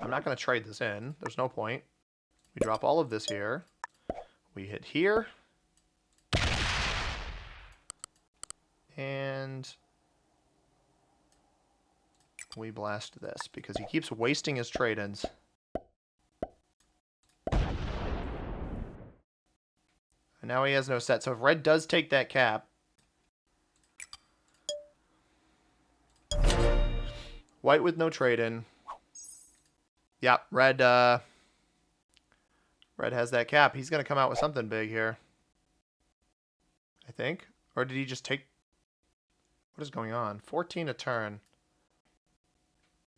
I'm not going to trade this in. There's no point. We drop all of this here. We hit here. And we blast this because he keeps wasting his trade-ins. And now he has no set. So if red does take that cap, white with no trade-in. Yep, red has that cap. He's going to come out with something big here, I think. Or did he just take... What is going on? 14 a turn.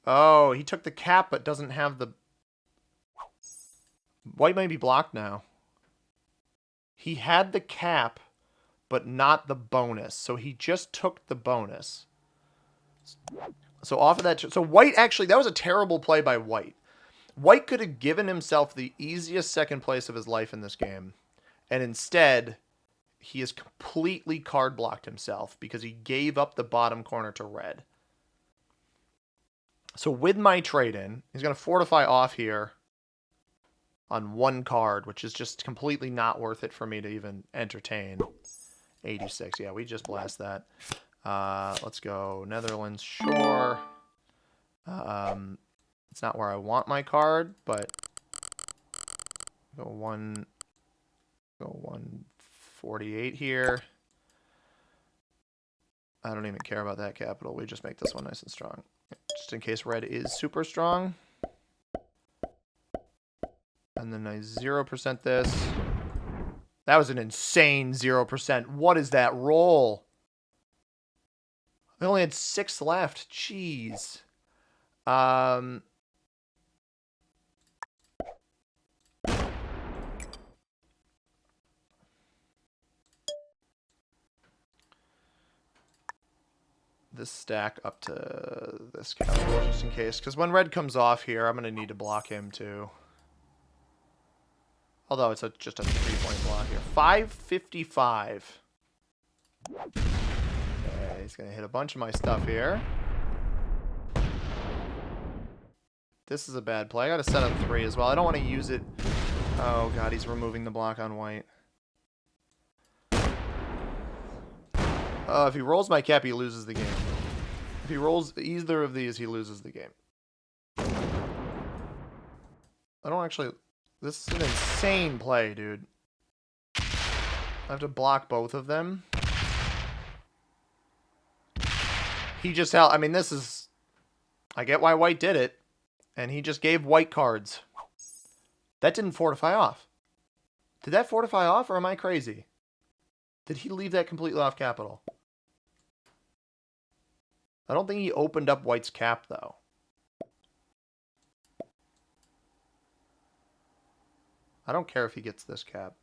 Oh, he took the cap but doesn't have the... White might be blocked now. He had the cap but not the bonus. So he just took the bonus. So off of that... So white actually... That was a terrible play by white. White could have given himself the easiest second place of his life in this game. And instead, he has completely card blocked himself because he gave up the bottom corner to red. So with my trade-in, he's going to fortify off here on one card, which is just completely not worth it for me to even entertain. 86. Yeah, we just blast that. Let's go Netherlands, sure. It's not where I want my card, but go 148 here. I don't even care about that capital. We just make this one nice and strong. Just in case red is super strong. And then I 0% this. That was an insane 0%. What is that roll? I only had 6 left. Jeez. This stack up to this capital just in case. Because when red comes off here, I'm going to need to block him too. Although it's just a 3-point block here. 555. Okay, he's going to hit a bunch of my stuff here. This is a bad play. I got to set up 3 as well. I don't want to use it. Oh, God, he's removing the block on white. If he rolls my cap, he loses the game. If he rolls either of these, he loses the game. I don't actually... This is an insane play, dude. I have to block both of them. He just held... I mean, this is... I get why white did it. And he just gave white cards. That didn't fortify off. Did that fortify off, or am I crazy? Did he leave that completely off capital? I don't think he opened up white's cap, though. I don't care if he gets this cap.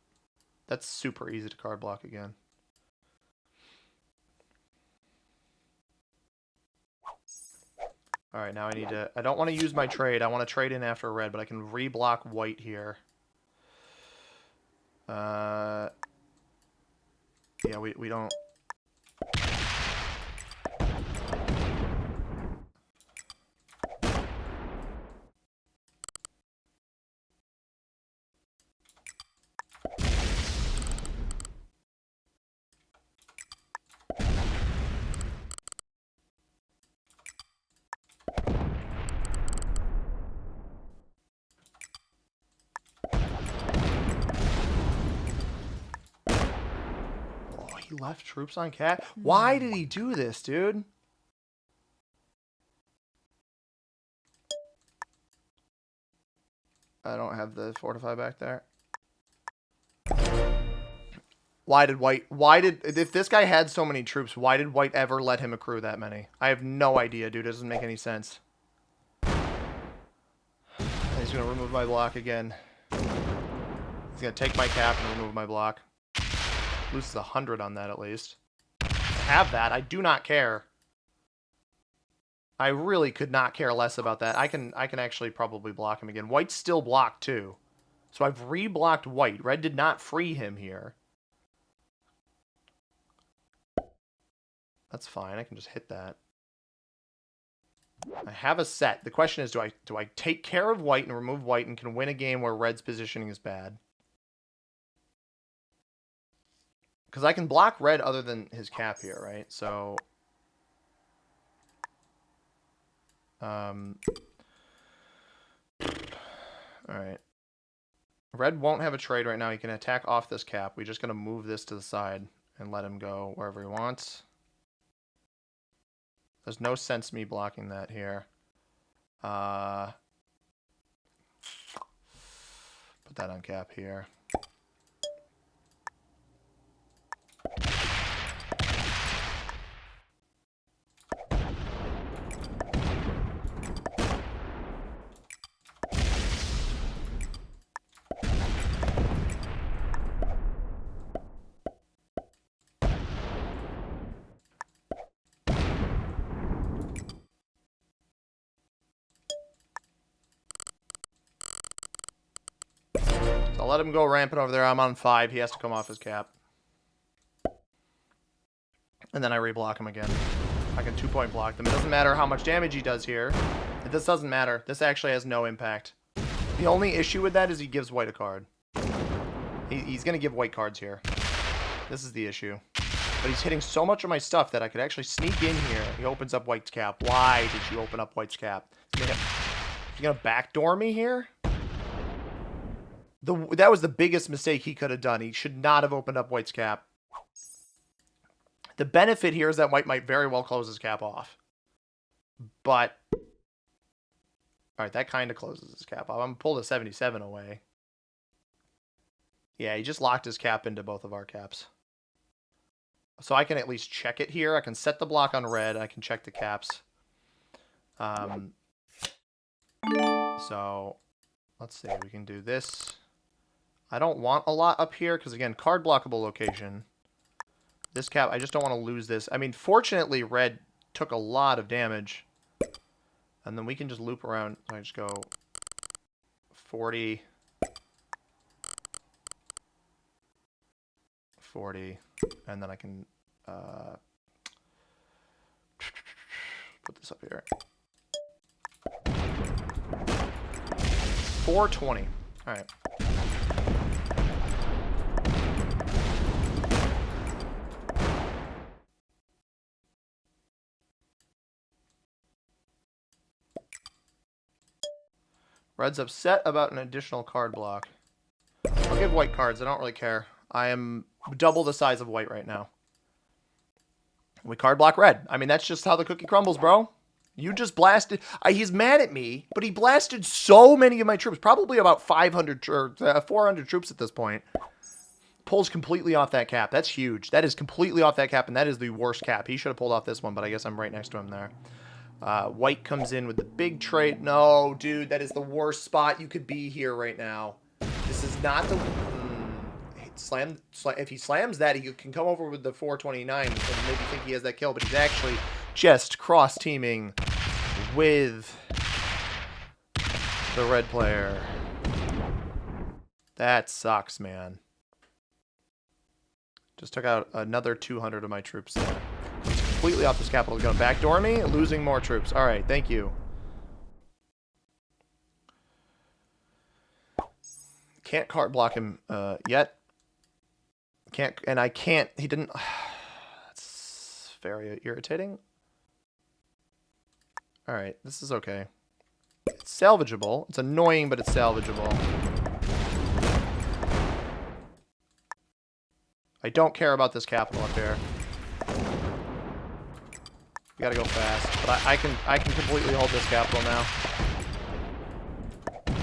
That's super easy to card block again. Alright, now I need to... I don't want to use my trade. I want to trade in after red, but I can reblock white here. Yeah, we don't... He left troops on cat? Why did he do this, dude? I don't have the fortify back there. Why did white... If this guy had so many troops, why did white ever let him accrue that many? I have no idea, dude. It doesn't make any sense. He's going to remove my block again. He's going to take my cap and remove my block. Loses 100 on that at least. I have that. I do not care. I really could not care less about that. I can actually probably block him again. White's still blocked too. So I've re-blocked white. Red did not free him here. That's fine. I can just hit that. I have a set. The question is, do I take care of white and remove white and can win a game where red's positioning is bad? Because I can block red other than his cap here, right? So... Alright. Red won't have a trade right now. He can attack off this cap. We're just going to move this to the side and let him go wherever he wants. There's no sense me blocking that here. Put that on cap here. I'll let him go rampant over there. I'm on 5. He has to come off his cap. And then I reblock him again. I can 2-point block them. It doesn't matter how much damage he does here. This doesn't matter. This actually has no impact. The only issue with that is he gives white a card. He's going to give white cards here. This is the issue. But he's hitting so much of my stuff that I could actually sneak in here. He opens up white's cap. Why did you open up white's cap? He's going to backdoor me here? That was the biggest mistake he could have done. He should not have opened up white's cap. The benefit here is that white might very well close his cap off. But, alright, that kind of closes his cap off. I'm going to pull the 77 away. Yeah, he just locked his cap into both of our caps. So I can at least check it here. I can set the block on red. I can check the caps. So, let's see. We can do this. I don't want a lot up here because, again, card blockable location. This cap, I just don't want to lose this. I mean, fortunately, red took a lot of damage. And then we can just loop around. I just go 40. 40. And then I can put this up here. 420. All right. Red's upset about an additional card block. I'll give white cards. I don't really care. I am double the size of white right now. We card block red. I mean, that's just how the cookie crumbles, bro. You just blasted. He's mad at me, but he blasted so many of my troops. Probably about 500 or 400 troops at this point. Pulls completely off that cap. That's huge. That is completely off that cap, and that is the worst cap. He should have pulled off this one, but I guess I'm right next to him there. White comes in with the big trade. No, dude, that is the worst spot you could be here right now. This is not the... If he slams that, he can come over with the 429 and maybe think he has that kill, but he's actually just cross-teaming with the red player. That sucks, man. Just took out another 200 of my troops there. He's completely off this capital. He's going to backdoor me, losing more troops. All right, thank you. Can't card block him yet. Can't, and I can't, he didn't, that's very irritating. All right, this is okay. It's salvageable. It's annoying, but it's salvageable. I don't care about this capital up here. We gotta go fast, but I can completely hold this capital now.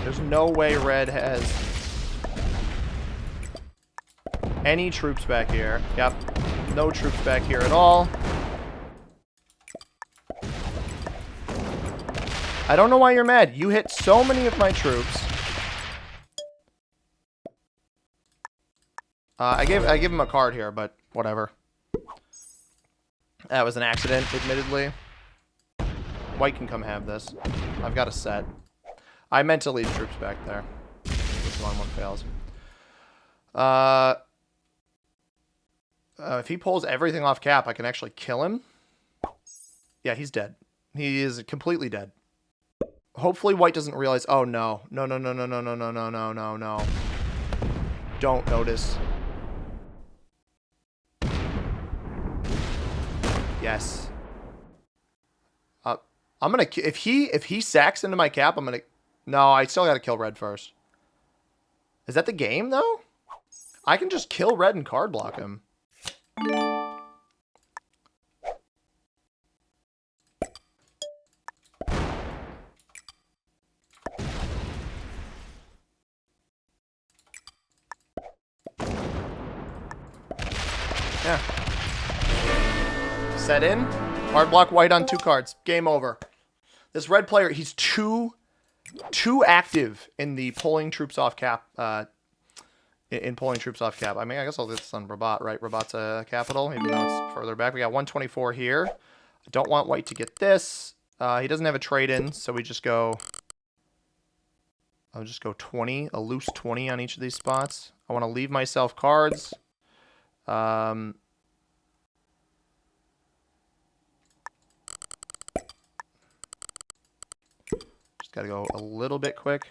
There's no way red has any troops back here. Yep. No troops back here at all. I don't know why you're mad. You hit so many of my troops. I gave him a card here, but whatever. That was an accident, admittedly. White can come have this. I've got a set. I meant to leave troops back there. This one fails. If he pulls everything off cap, I can actually kill him. Yeah, he's dead. He is completely dead. Hopefully white doesn't realize. Oh, no. No, no, no, no, no, no, no, no, no, no, no. Don't notice. Yes. I'm gonna if he sacks into my cap, I'm gonna. No, I still gotta kill red first. Is that the game though? I can just kill red and card block him. Yeah. Set in. Card block white on 2 cards. Game over. This red player, he's too active in the pulling troops off cap. In pulling troops off cap. I mean, I guess I'll do this on Rabat, right? Rabat's a capital, even though it's further back. We got 124 here. I don't want white to get this. He doesn't have a trade-in, so we just go... I'll just go 20, a loose 20 on each of these spots. I want to leave myself cards. Just got to go a little bit quick.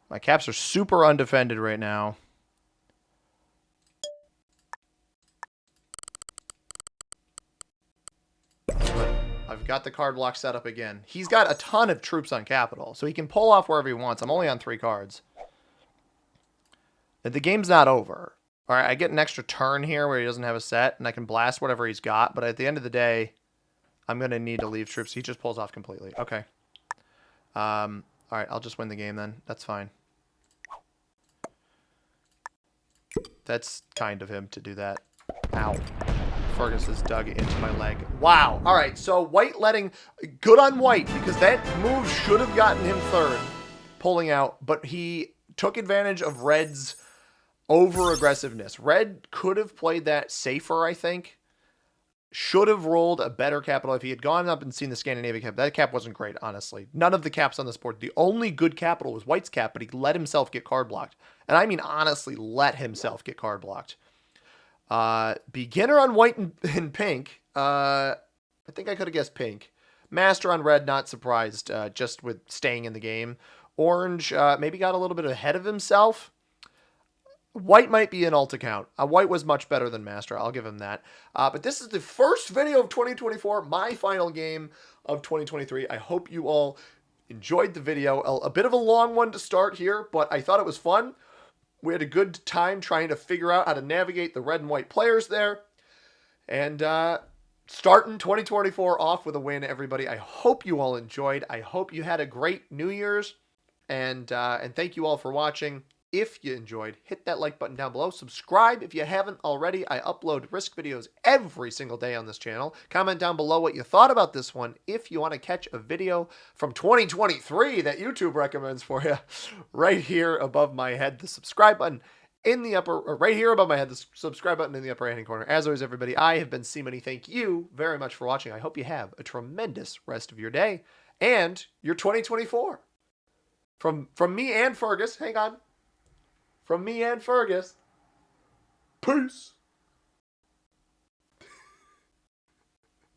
My caps are super undefended right now. But I've got the card block set up again. He's got a ton of troops on capital, so he can pull off wherever he wants. I'm only on 3 cards. The game's not over. All right, I get an extra turn here where he doesn't have a set, and I can blast whatever he's got. But at the end of the day, I'm going to need to leave troops. He just pulls off completely. Okay. All right, I'll just win the game then. That's fine. That's kind of him to do that. Ow. Fergus has dug into my leg. Wow. All right, so white letting... Good on white, because that move should have gotten him third, pulling out. But he took advantage of red's over-aggressiveness. Red could have played that safer, I think. Should have rolled a better capital if he had gone up and seen the Scandinavian cap. That cap wasn't great, honestly. None of the caps on this board. The only good capital was white's cap, but he let himself get card blocked. And I mean, honestly, let himself get card blocked. Beginner on white and pink. I think I could have guessed pink. Master on red, not surprised, just with staying in the game. Orange maybe got a little bit ahead of himself. White might be an alt account. White was much better than Master. I'll give him that. But this is the first video of 2024, my final game of 2023. I hope you all enjoyed the video. A bit of a long one to start here, but I thought it was fun. We had a good time trying to figure out how to navigate the red and white players there. And starting 2024 off with a win, everybody. I hope you all enjoyed. I hope you had a great New Year's. And thank you all for watching. If you enjoyed, hit that like button down below. Subscribe if you haven't already. I upload Risk videos every single day on this channel. Comment down below what you thought about this one. If you want to catch a video from 2023 that YouTube recommends for you, right here above my head, the subscribe button in the upper, or right here above my head, the subscribe button in the upper right-hand corner. As always, everybody, I have been C-Money. Thank you very much for watching. I hope you have a tremendous rest of your day and your 2024. From me and Fergus, hang on. From me and Fergus, peace.